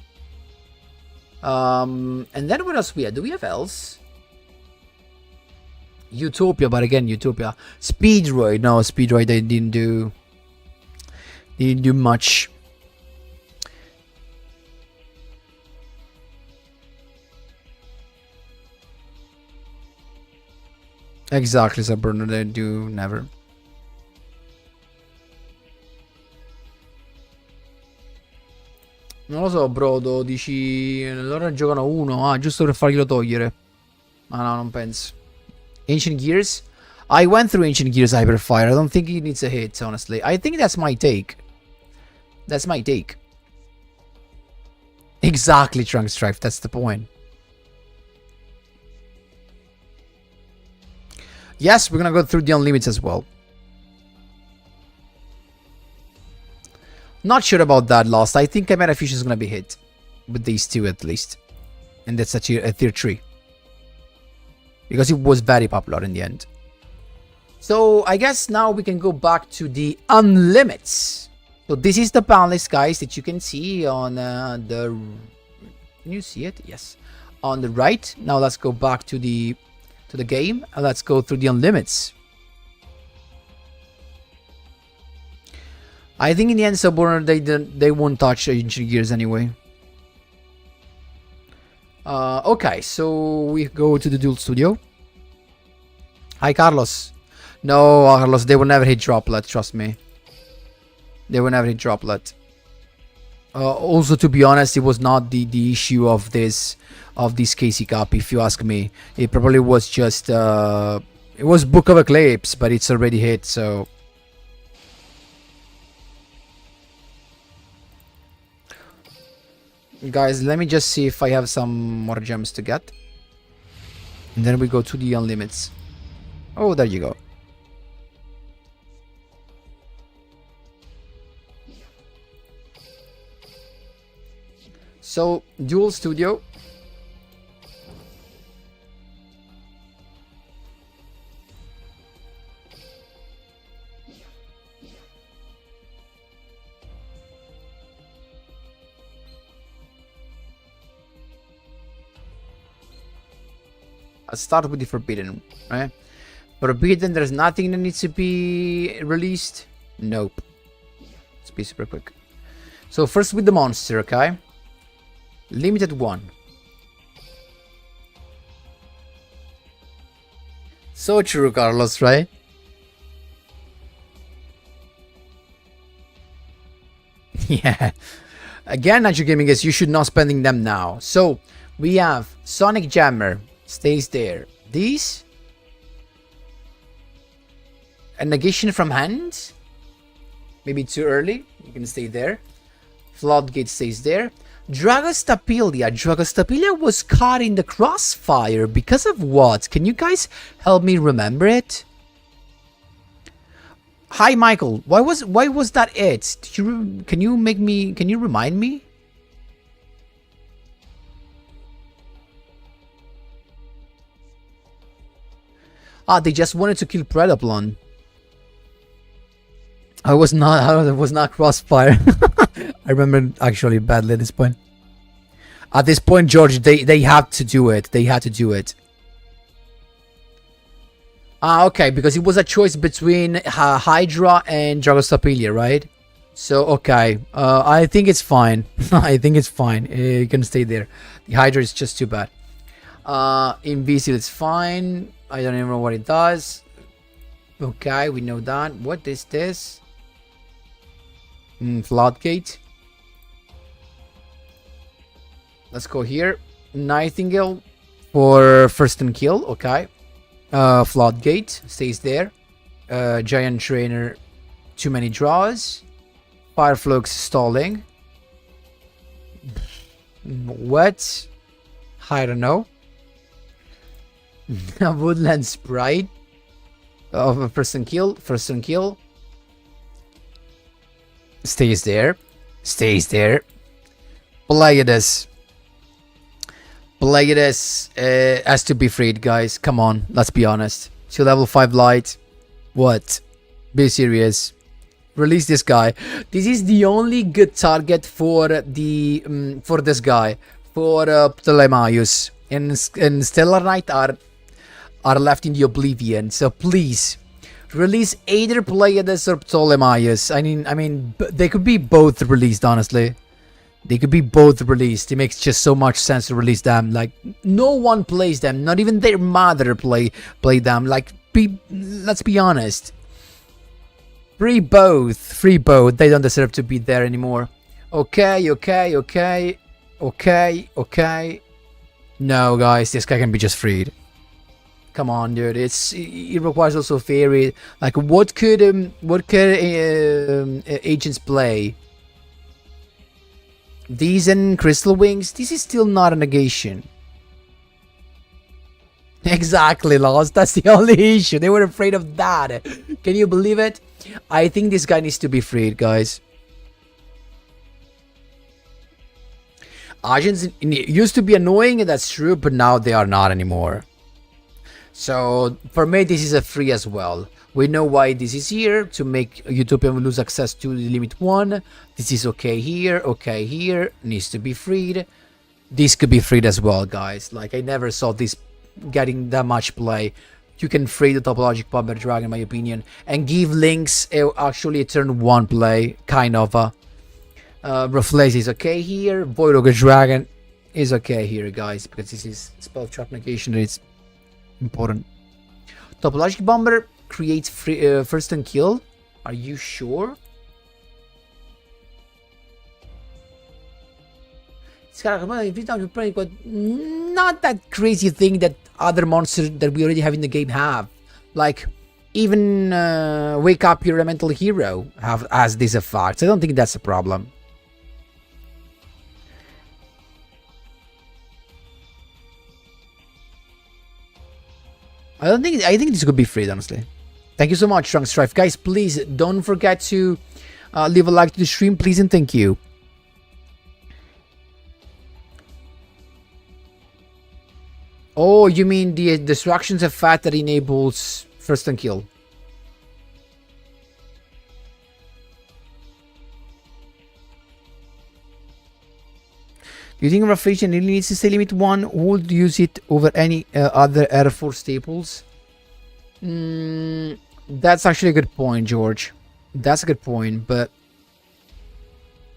And then what else we have? Do we have else? Utopia, but again, Utopia. Speedroid, no, Speedroid, they didn't do much. Exactly, Sabrina, they do never. Non lo so, Brodo, dici... Allora giocano uno, giusto per farglielo togliere. Ma no, non penso. Ancient Gears? I went through Ancient Gears Hyperfire. I don't think he needs a hit, honestly. I think that's my take. That's my take. Exactly, Trunk Strife, that's the point. Yes, we're gonna go through the Unlimits as well. Not sure about that Lost. I think Chimera Fusion is gonna be hit. With these two at least. And that's a tier 3. Because it was very popular in the end. So I guess now we can go back to the Unlimits. So this is the Banlist, guys, that you can see on the... Can you see it? Yes. On the right. Now let's go back to the game. And let's go through the Unlimits. I think in the end, Suborner, they won't touch Ancient Gears anyway. Okay, so we go to the Duel Studio. Hi, Carlos. No, Carlos, they will never hit Droplet, trust me. They will never hit Droplet. Also, to be honest, it was not the issue of this KC Cup, if you ask me. It probably was just it was Book of Eclipse, but it's already hit, so guys, let me just see if I have some more gems to get, and then we go to the unlimits. Oh, there you go. So, Duel Studio. I'll start with the Forbidden, right? Forbidden, there's nothing that needs to be released. Nope. Let's be super quick. So first with the monster, okay? Limited 1. So true, Carlos, right? Yeah. Again, Nacho Gaming is you should not spending them now. So we have Sonic Jammer, stays there. These, a negation from hand, maybe too early. You can stay there. Floodgate stays there. Dragostapelia was caught in the crossfire because of what? Can you guys help me remember it? Hi Michael, why was that it? Can you remind me? Ah, they just wanted to kill Predaplon. I was not crossfire. I remember actually badly at this point. At this point, George, they had to do it. They had to do it. Ah, okay, because it was a choice between Hydra and Dragostapelia, right? So, okay. I think it's fine. I think it's fine. You can stay there. The Hydra is just too bad. Invisible is fine. I don't even know what it does. Okay, we know that. What is this? Floodgate. Let's go here. Nightingale for first and kill. Okay. Floodgate stays there. Giant Trainer, too many draws. Fireflux stalling. What? I don't know. Woodland Sprite. First and kill. First and kill. Stays there. Stays there. Pleiades. Pleiades has to be freed, guys. Come on, let's be honest. So level 5 light. What? Be serious. Release this guy. This is the only good target for the for this guy. For Ptolemaios. And Stellar Knight are left in the oblivion. So please release either Pleiades or Ptolemaios. I mean, they could be both released, honestly. They could be both released. It makes just so much sense to release them. Like, no one plays them. Not even their mother play them. Like, let's be honest. Free both. Free both. They don't deserve to be there anymore. Okay, okay, okay. Okay, okay. No, guys, this guy can be just freed. Come on, dude. It requires also fairy. Like, what could agents play? These and Crystal Wings. This is still not a negation. Exactly, Lost. That's the only issue. They were afraid of that. Can you believe it? I think this guy needs to be freed, guys. Agents used to be annoying, that's true, but now they are not anymore. So, for me, this is a free as well. We know why this is here, to make Utopian lose access to the limit 1. This is okay here, needs to be freed. This could be freed as well, guys. Like, I never saw this getting that much play. You can free the Topologic Bomber Dragon, in my opinion, and give Lynx actually a turn 1 play, kind of. Reflex is okay here. Void Ogre Dragon is okay here, guys, because this is spell trap negation and it's important. Topologic Bomber creates free, first and kill. Are you sure? Not that crazy thing that other monsters that we already have in the game have. Like, even Wake Up Your Elemental Hero has this effect. I don't think that's a problem. I think this could be free, honestly. Thank you so much, Trunk Strife. Guys, please don't forget to leave a like to the stream, please, and thank you. Oh, you mean the distractions effect that enables first and kill? Do you think Rafflesia really needs to stay limit 1? Who would use it over any other Air Force staples? That's actually a good point, George. That's a good point, but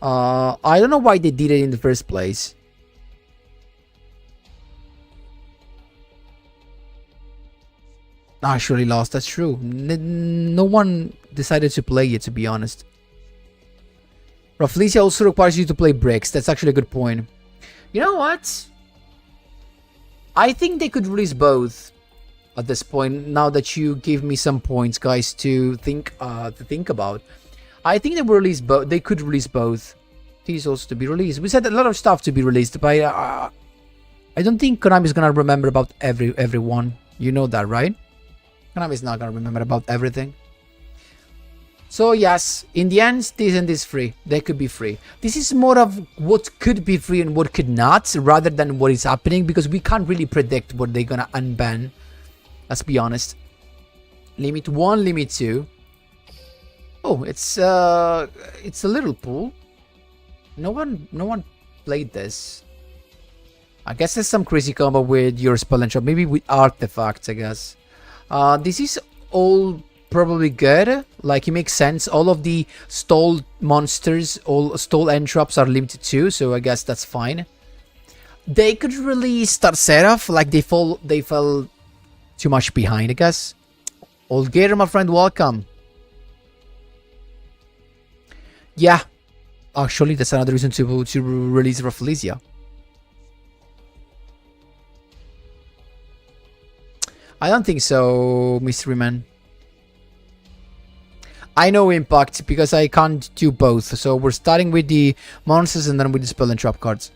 I don't know why they did it in the first place. Actually lost, that's true. No one decided to play it, to be honest. Rafflesia also requires you to play bricks. That's actually a good point. You know what? I think they could release both at this point. Now that you gave me some points, guys, to think about, I think they will release both. They could release both. These also to be released. We said a lot of stuff to be released, but I don't think Konami's gonna remember about everyone. You know that, right? Konami's not gonna remember about everything. So yes, in the end, this and this free. They could be free. This is more of what could be free and what could not, rather than what is happening, because we can't really predict what they're gonna unban. Let's be honest. Limit 1, limit 2. Oh, it's a little pool. No one played this. I guess there's some crazy combo with your spell and trap, maybe with artifacts, I guess. This is all probably good. Like, it makes sense. All of the stall monsters, all stall entraps are limited too, so I guess that's fine. They could release Star Seraph, like they fell too much behind, I guess. Old Gator, my friend, welcome. Yeah, actually, that's another reason to release Rafflesia. I don't think so, Mystery Man. I know Impact because I can't do both. So we're starting with the monsters and then with the spell and trap cards.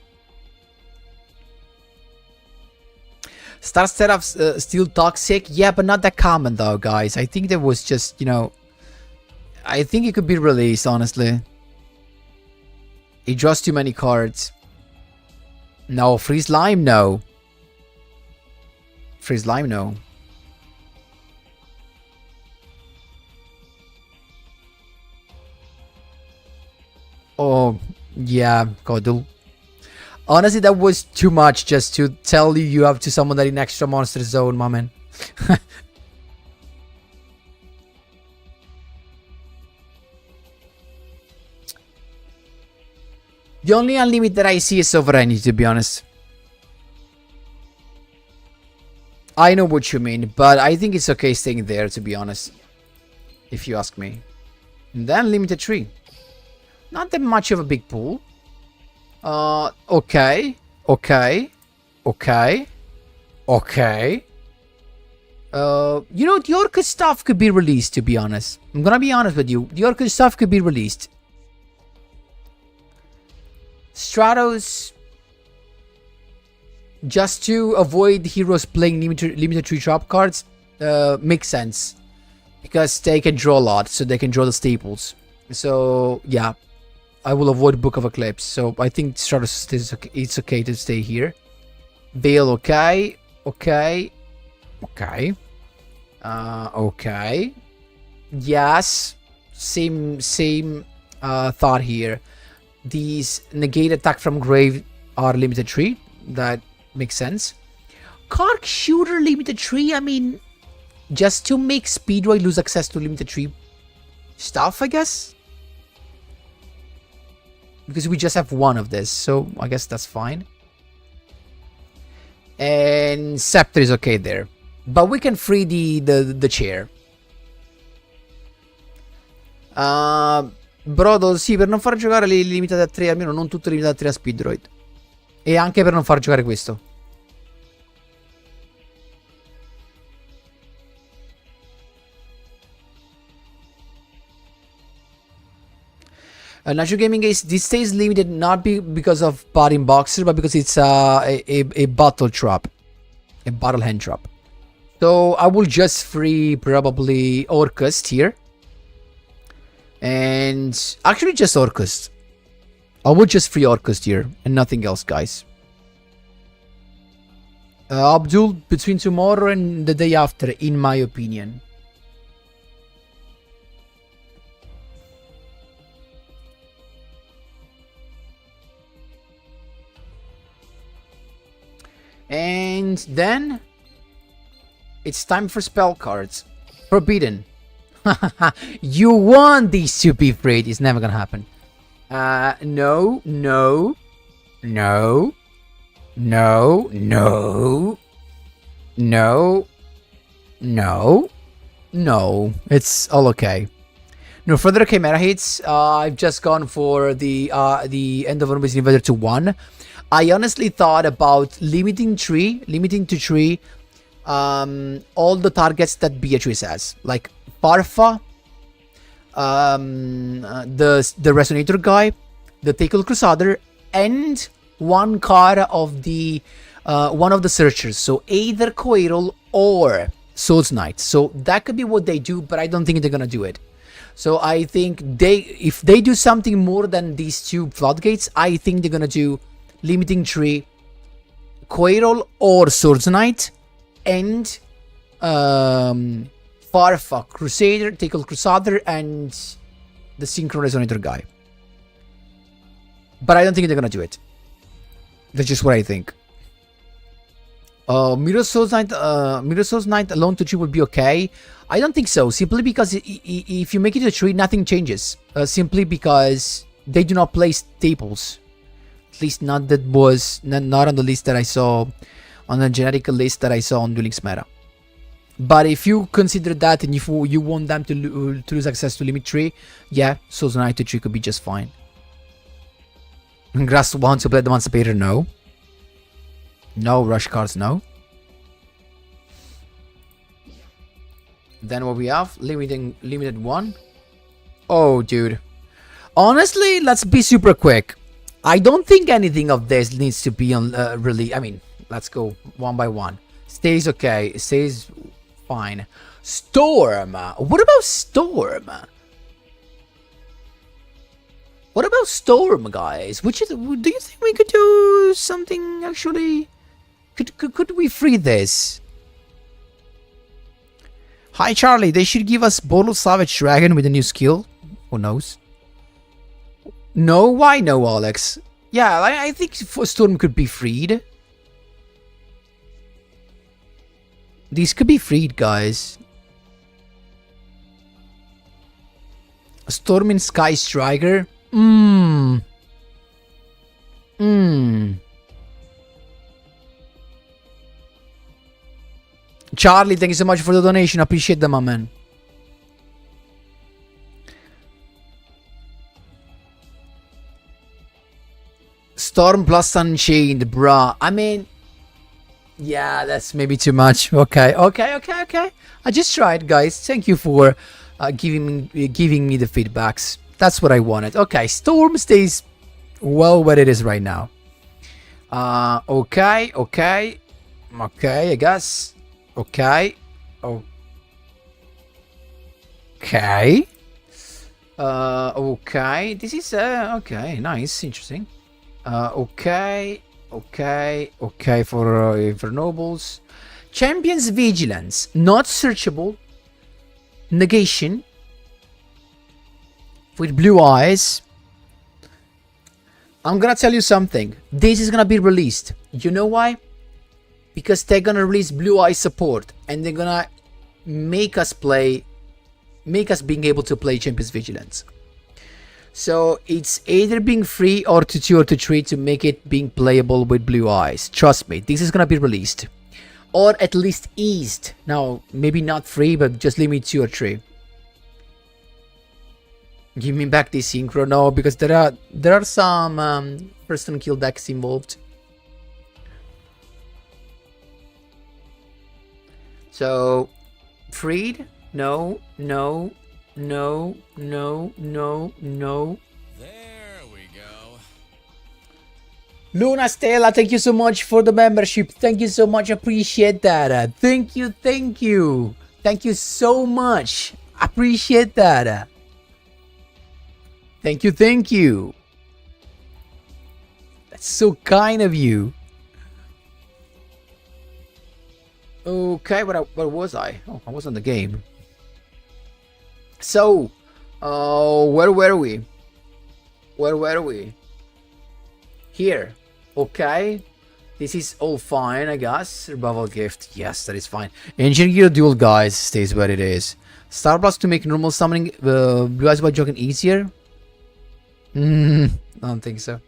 Star Seraph's still toxic? Yeah, but not that common though, guys. I think that was just, you know... I think it could be released, honestly. It draws too many cards. No, Freeze Lime, no. Freeze Lime, no. Oh, yeah, Godul. Honestly, that was too much just to tell you have to summon that in extra monster zone, my man. The only unlimit that I see is Sovereignty, to be honest. I know what you mean, but I think it's okay staying there, to be honest. If you ask me. And then Limited Tree. Not that much of a big pool. Okay. You know, the Orca stuff could be released, to be honest. I'm gonna be honest with you. The Orca stuff could be released. Stratos, just to avoid heroes playing limited tree drop cards, makes sense. Because they can draw a lot, so they can draw the staples. So, yeah. I will avoid Book of Eclipse, so I think Stratos is okay. It's okay to stay here. Veil, okay. Okay. Yes. Same thought here. These negate attack from grave are limited tree. That makes sense. Cork Shooter limited tree, I mean, just to make Speedroid lose access to limited tree stuff, I guess. Because we just have one of this, so I guess that's fine. And Scepter is okay there. But we can free the chair. Brodo, sì, per non far giocare le limitate a 3, almeno non tutte limitate a 3 a Speedroid. E anche per non far giocare questo. Natural Gaming is this stays limited not because of botting boxer, but because it's a bottle trap, a bottle hand trap. So I will just free probably Orcust here, and actually just Orcust. I will just free Orcust here and nothing else, guys. Abdul, between tomorrow and the day after, in my opinion. And then it's time for spell cards. Forbidden. You want these to be freed. It's never gonna happen. No, no, no, no, no, no, no, no. It's all okay. No further Chimera hits. I've just gone for the end of Anubis Invader to 1. I honestly thought about limiting to 3 all the targets that Beatrice has, like Parfa, the Resonator guy, the Tackle Crusader, and one card of the one of the Searchers. So either Coeral or Soul's Knight. So that could be what they do, but I don't think they're gonna do it. So I think if they do something more than these two floodgates, I think they're gonna do limiting 3, Coeral or Swords Knight, and Farfa, Crusader, Tackle Crusader, and the Synchro Resonator guy. But I don't think they're gonna do it. That's just what I think. Mirror Swords Knight alone to 3 would be okay. I don't think so, simply because if you make it a 3, nothing changes. Simply because they do not play staples. At least not that was not on the list that I saw, on the generic list that I saw on Dueling Chimera. But if you consider that and if you want them to lose access to limit 3, yeah, Souls Knight to 3 could be just fine. Grass wants to play the Emancipator, no. No rush cards, no. Then what we have, limited 1. Oh, dude. Honestly, let's be super quick. I don't think anything of this needs to be on really. I mean, let's go one by one. Stays okay. Stays fine. Storm. What about Storm? What about Storm, guys? Do you think we could do something actually? Could we free this? Hi, Charlie. They should give us Bottle Savage Dragon with a new skill. Who knows? No, why no, Alex? Yeah, I think Storm could be freed. These could be freed, guys. Storm in Sky Striker. Charlie, thank you so much for the donation. Appreciate them, my man. Storm plus Unchained, bruh. I mean, yeah, that's maybe too much. Okay. I just tried, guys. Thank you for giving me the feedbacks. That's what I wanted. Okay, Storm stays well where it is right now. Okay, I guess. Okay. Okay. This is okay, nice, interesting. Okay, for nobles. Champion's Vigilance, not searchable. Negation with blue eyes. I'm gonna tell you something. This is gonna be released. You know why? Because they're gonna release blue eye support and they're gonna make us being able to play Champion's Vigilance. So it's either being free or to 2 or to 3 to make it being playable with blue eyes. Trust me, this is gonna be released. Or at least eased. Now, maybe not free, but just limit 2 or 3. Give me back this synchro. No, because there are some first on kill decks involved. So, freed? No, no, no, no, no, no. There we go. Luna Stella, thank you so much for the membership. Thank you so much. Appreciate that. Thank you, thank you. Thank you so much. Appreciate that. Thank you, thank you. That's so kind of you. Okay, where was I? Oh, I was on the game. So, where were we? Where were we? Here. Okay. This is all fine, I guess. Revival gift. Yes, that is fine. Engineer duel, guys, stays where it is. Star Blast to make normal summoning Blue Eyes White Dragon easier? I don't think so.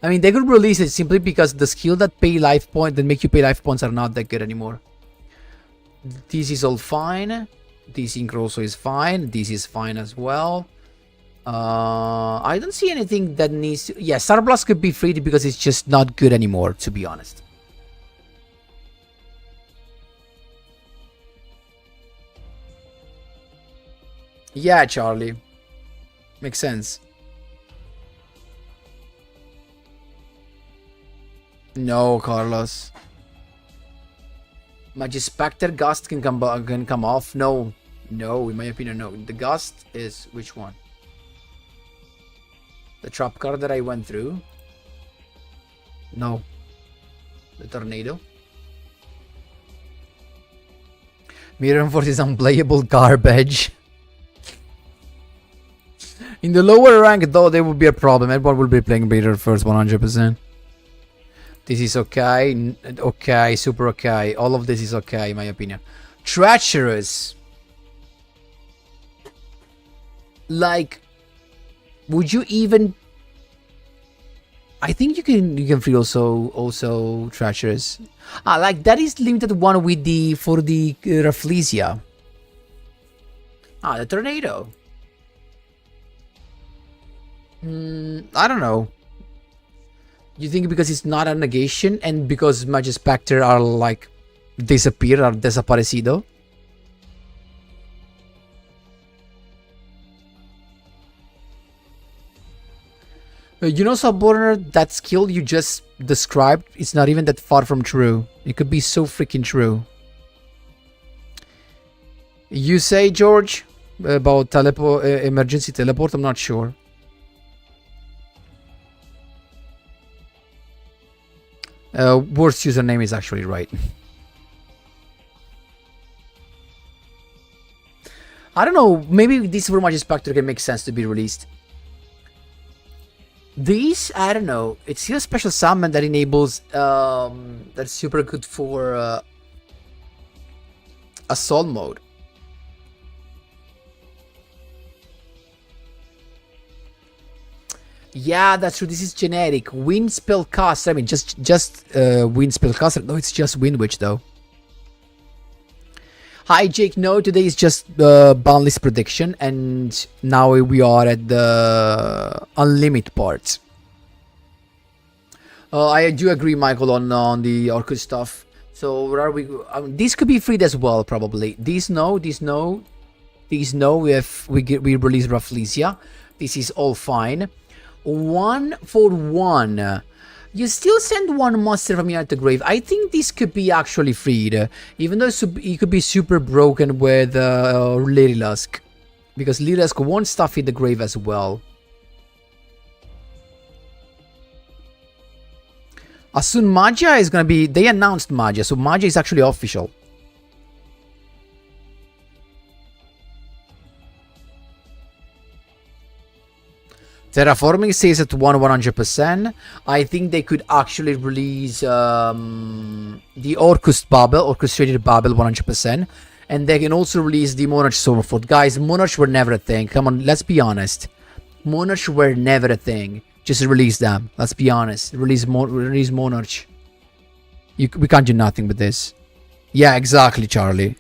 I mean, they could release it simply because the skill that make you pay life points are not that good anymore. This is all fine. This ink also is fine. This is fine as well. I don't see anything that needs to... Yeah, Star Blast could be freed because it's just not good anymore, to be honest. Yeah, Charlie. Makes sense. No, Carlos. Magispecter Gust can come off. No. No, in my opinion, no. The Gust is... Which one? The trap card that I went through? No. The Tornado? Mirror Force is unplayable garbage. In the lower rank, though, there would be a problem. Everyone will be playing Mirror Force 100%. This is okay. Okay, super okay. All of this is okay, in my opinion. Treacherous. Like, would you even... I think you can free also Treacherous. Like that is limited one with the for the Rafflesia. The Tornado. I don't know. You think because it's not a negation and because Magispecter are like disappeared or desaparecido? You know, Subordinate, that skill you just described, it's not even that far from true. It could be so freaking true. You say, George, about emergency teleport? I'm not sure. Worst username is actually right. I don't know, maybe this for Magispecter can make sense to be released. These, I don't know, it's still a special summon that enables, that's super good for assault mode. Yeah, that's true, this is generic. Wind Spellcaster, I mean, just Wind Spellcaster. No, it's just Wind Witch, though. Hi Jake, no, today is just Banlist prediction, and now we are at the unlimit part. I do agree, Michael, on the Orcus stuff. So where are we? This could be freed as well, probably. These no, these no, these no. If we release Rafflesia, this is all fine. 1 for 1. You still send one monster from here to the grave. I think this could be actually freed, even though it could be super broken with Lady Lusk, because Lady Lusk wants stuff in the grave as well. As soon Magia is gonna be... They announced Magia, so Magia is actually official. Terraforming stays at 100%. I think they could actually release the Orchestrated Babel 100%. And they can also release the Monarch Stormfort. Guys, Monarch were never a thing. Come on, let's be honest. Monarch were never a thing. Just release them. Let's be honest. Release Monarch. We can't do nothing with this. Yeah, exactly, Charlie.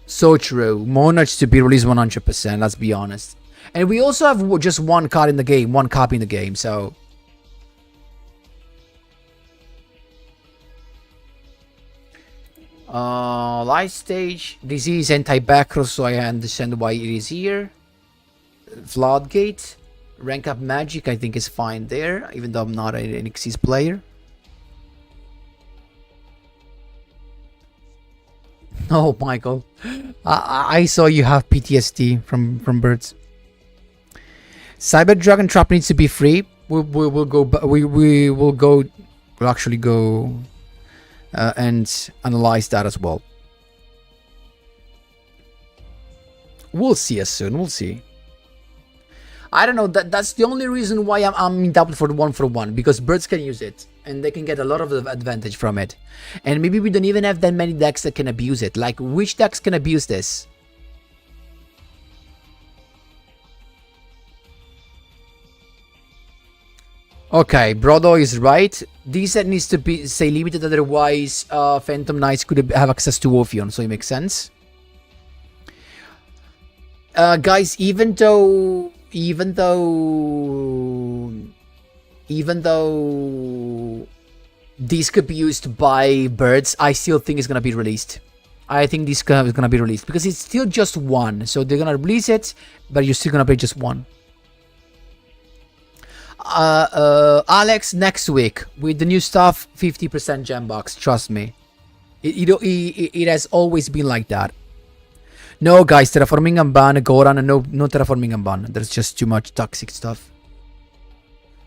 So true. Monarch to be released 100%. Let's be honest. And we also have just one card in the game, one copy in the game, so... Light stage. This is anti-backrow, so I understand why it is here. Floodgate. Rank up magic, I think is fine there, even though I'm not an NXS player. Oh, Michael. I saw you have PTSD from birds. Cyber Dragon Trap needs to be free. We'll actually go and analyze that as well. We'll see as soon. We'll see. I don't know. That's the only reason why I'm in doubt for the 1-for-1, because birds can use it and they can get a lot of advantage from it. And maybe we don't even have that many decks that can abuse it. Like, which decks can abuse this? Okay, Brodo is right. This set needs to be, say, limited, otherwise Phantom Knights could have access to Ophion, so it makes sense. Guys, even though this could be used by birds, I still think it's gonna be released. I think this is gonna be released because it's still just one, so they're gonna release it, but you're still gonna play just one. Alex, next week with the new stuff, 50% gem box. Trust me, it has always been like that. No, guys, terraforming and ban, Goran, no terraforming and ban. There's just too much toxic stuff.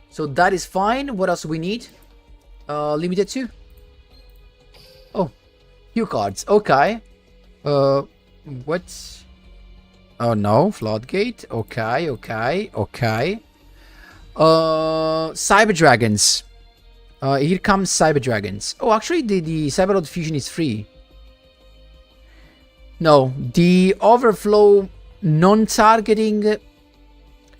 So that is fine. What else we need? Limited 2. Oh, few cards. Okay. What? Oh no, Floodgate. Okay. Cyber Dragons. Here comes Cyber Dragons. Oh, actually, the Cyber Lord Fusion is free. No, the Overflow non-targeting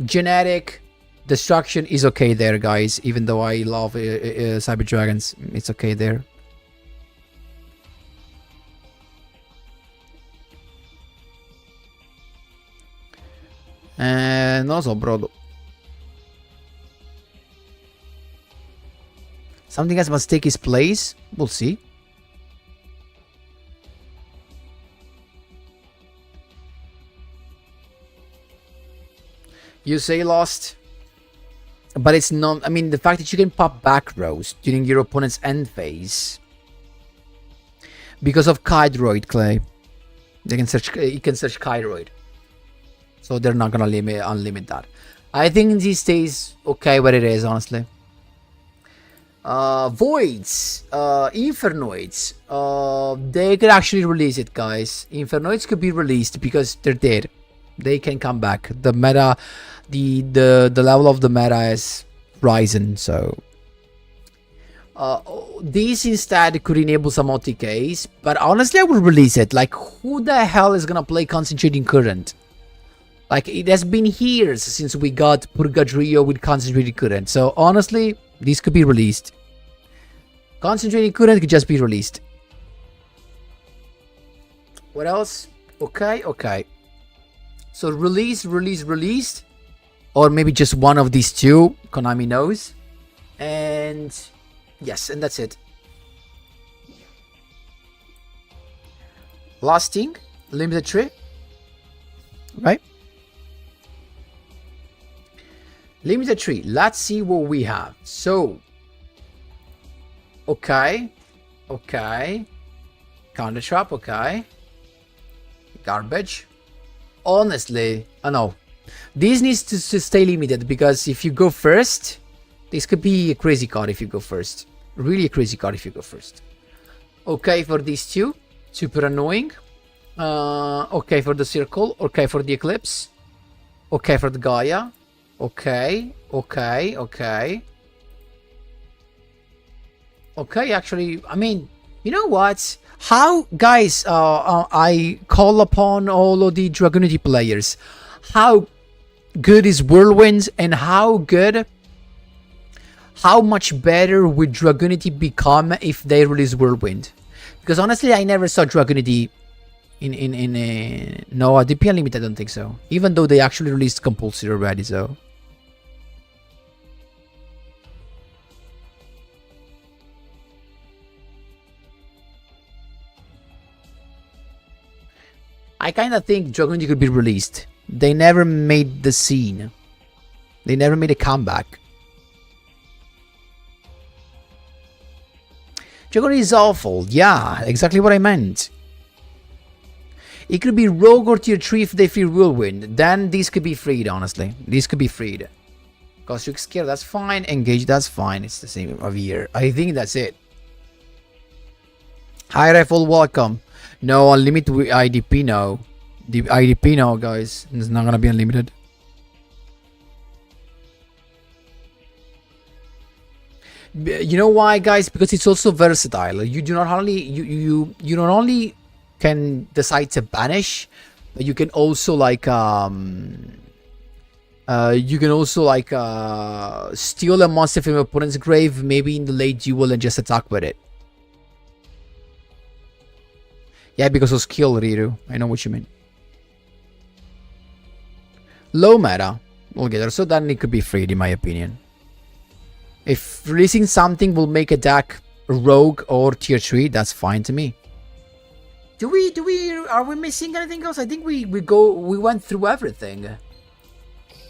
generic destruction is okay there, guys. Even though I love Cyber Dragons, it's okay there. And also, bro. Something else must take his place. We'll see. You say lost, but it's not. I mean, the fact that you can pop back rows during your opponent's end phase because of Kydroid, Clay. They can search. You can search Kydroid, so they're not gonna unlimit that. I think this stays okay where it is, honestly. Voids, Infernoids. They could actually release it, guys. Infernoids could be released because they're dead. They can come back. The meta, the level of the meta is rising, so these instead could enable some OTKs, but honestly I would release it. Like, who the hell is gonna play Concentrating Current? Like, it has been years since we got Purgadrio with Concentrating Current, so honestly this could be released. Concentrating Current could just be released. What else? Okay. So released, or maybe just one of these two, Konami knows. And yes, and that's it. Last thing, limited 3, right? Limited 3, let's see what we have. So, okay. Counter trap, okay. Garbage. Honestly, I know. This needs to stay limited, because if you go first, this could be a crazy card if you go first. Really a crazy card if you go first. Okay for these two. Super annoying. Okay for the circle. Okay for the eclipse. Okay for the Gaia. Okay, actually, I mean, you know what? How, guys, I call upon all of the Dragonity players. How good is Whirlwind, and how much better would Dragonity become if they release Whirlwind? Because honestly, I never saw Dragonity in no, DP Unlimited, I don't think so. Even though they actually released Compulsory already, so. I kind of think Dragon could be released. They never made the scene. They never made a comeback. Dragon is awful. Yeah, exactly what I meant. It could be Rogue or Tier 3 if they fear Whirlwind. Then these could be freed, honestly. These could be freed. Cosmic Scare, that's fine. Engage, that's fine. It's the same of year. I think that's it. Hi, Rifle, welcome. No, unlimited IDP, no. The IDP, no, guys. It's not gonna be unlimited. You know why, guys? Because it's also versatile. You do not only you not only can decide to banish, but you can also like steal a monster from your opponent's grave, maybe in the late duel, and just attack with it. Yeah, because of skill, Riru. I know what you mean. Low meta altogether, so then it could be freed, in my opinion. If releasing something will make a deck Rogue or Tier 3, that's fine to me. Are we missing anything else? I think we went through everything.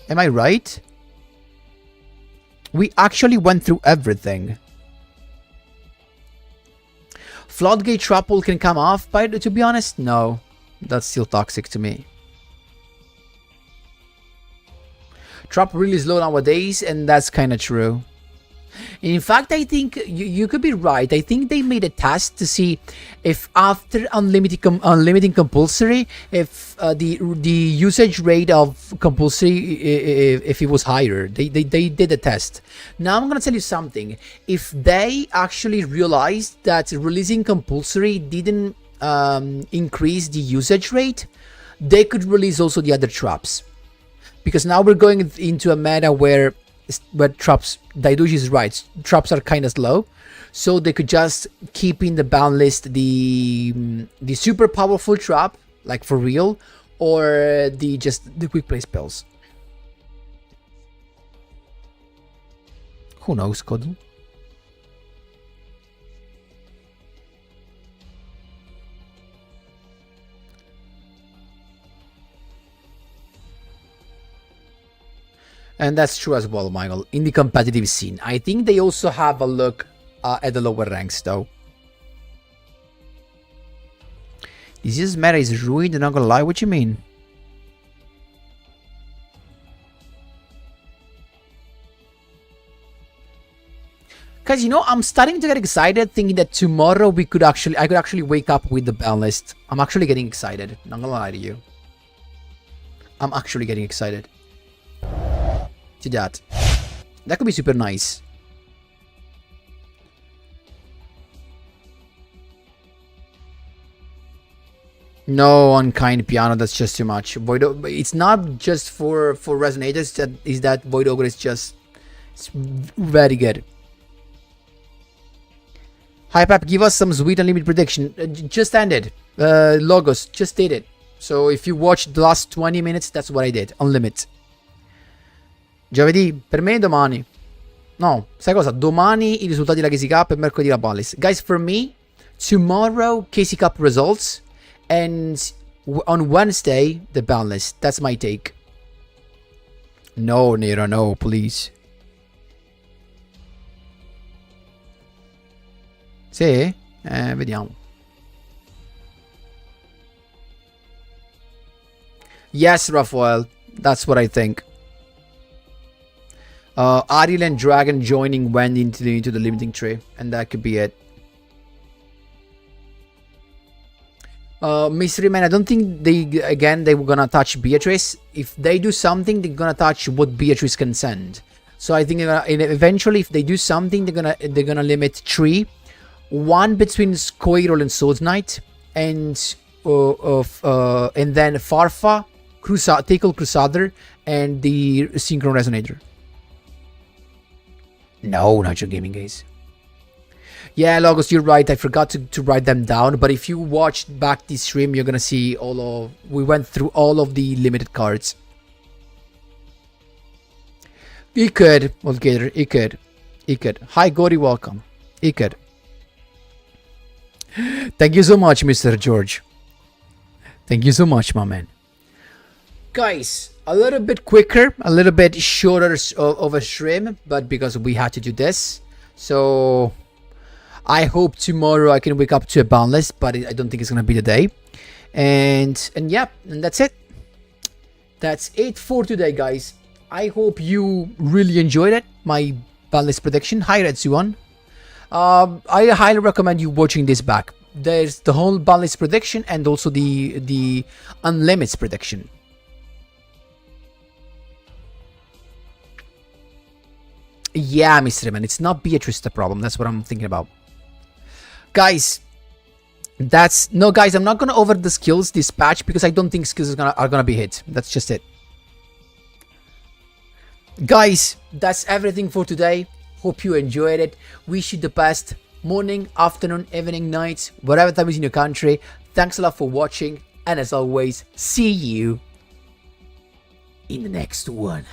Am I right? We actually went through everything. Floodgate Trapple can come off, but to be honest, no. That's still toxic to me. Trap really slow nowadays, and that's kind of true. In fact, I think you could be right. I think they made a test to see if after unlimiting compulsory, if the usage rate of compulsory, if it was higher. They did a test. Now I'm gonna tell you something. If they actually realized that releasing compulsory didn't increase the usage rate, they could release also the other traps. Because now we're going into a meta where traps, Daiduji is right, traps are kind of slow, so they could just keep in the Banlist the super powerful trap, like for real, or the quick play spells. Who knows, Kodl? And that's true as well, Michael, in the competitive scene. I think they also have a look at the lower ranks, though. This meta is ruined, I'm not gonna lie, what you mean? Guys, you know, I'm starting to get excited thinking that tomorrow I could actually wake up with the Banlist. I'm actually getting excited, not gonna lie to you. I'm actually getting excited. To that could be super nice. No, Unkind Piano, that's just too much. It's not just for resonators, that Void Ogre is just, it's very good. Hi Pap, give us some sweet unlimited prediction. Just ended. Logos just did it. So if you watched the last 20 minutes, that's what I did. Unlimit. Giovedì, per me domani. No, sai cosa? Domani I risultati della Casey Cup e mercoledì la Banlist. Guys, for me, tomorrow Casey Cup results, and on Wednesday the Banlist. That's my take. No, Nero, no, please. Sì? Vediamo. Yes, Raphael. That's what I think. Ariel and Dragon joining went into the limiting tree, and that could be it. Mystery Man, I don't think they were gonna touch Beatrice. If they do something, they're gonna touch what Beatrice can send. So I think eventually, if they do something, they're gonna limit 3, 1 between Squirrel and Sword Knight, and then Farfa, Tickle Crusader, and the Synchron Resonator. No, not your gaming guys. Yeah, Logos, you're right. I forgot to write them down. But if you watched back the stream, you're gonna see we went through all of the limited cards. It could, Volgator. It could. Hi, Gori, welcome. It could. Thank you so much, Mr. George. Thank you so much, my man. Guys, a little bit quicker, a little bit shorter of a stream, but because we had to do this, so I hope tomorrow I can wake up to a Banlist, but I don't think it's gonna be the day. And yeah, and that's it. That's it for today, guys. I hope you really enjoyed it, my Banlist prediction. Hi, Redsuan. I highly recommend you watching this back. There's the whole Banlist prediction and also the unlimit prediction. Yeah, Mr. Man, it's not Beatrice the problem. That's what I'm thinking about. Guys, guys, I'm not gonna over the skills this patch because I don't think skills are gonna be hit. That's just it. Guys, that's everything for today. Hope you enjoyed it. Wish you the best morning, afternoon, evening, night, whatever time is in your country. Thanks a lot for watching, and as always, see you in the next one.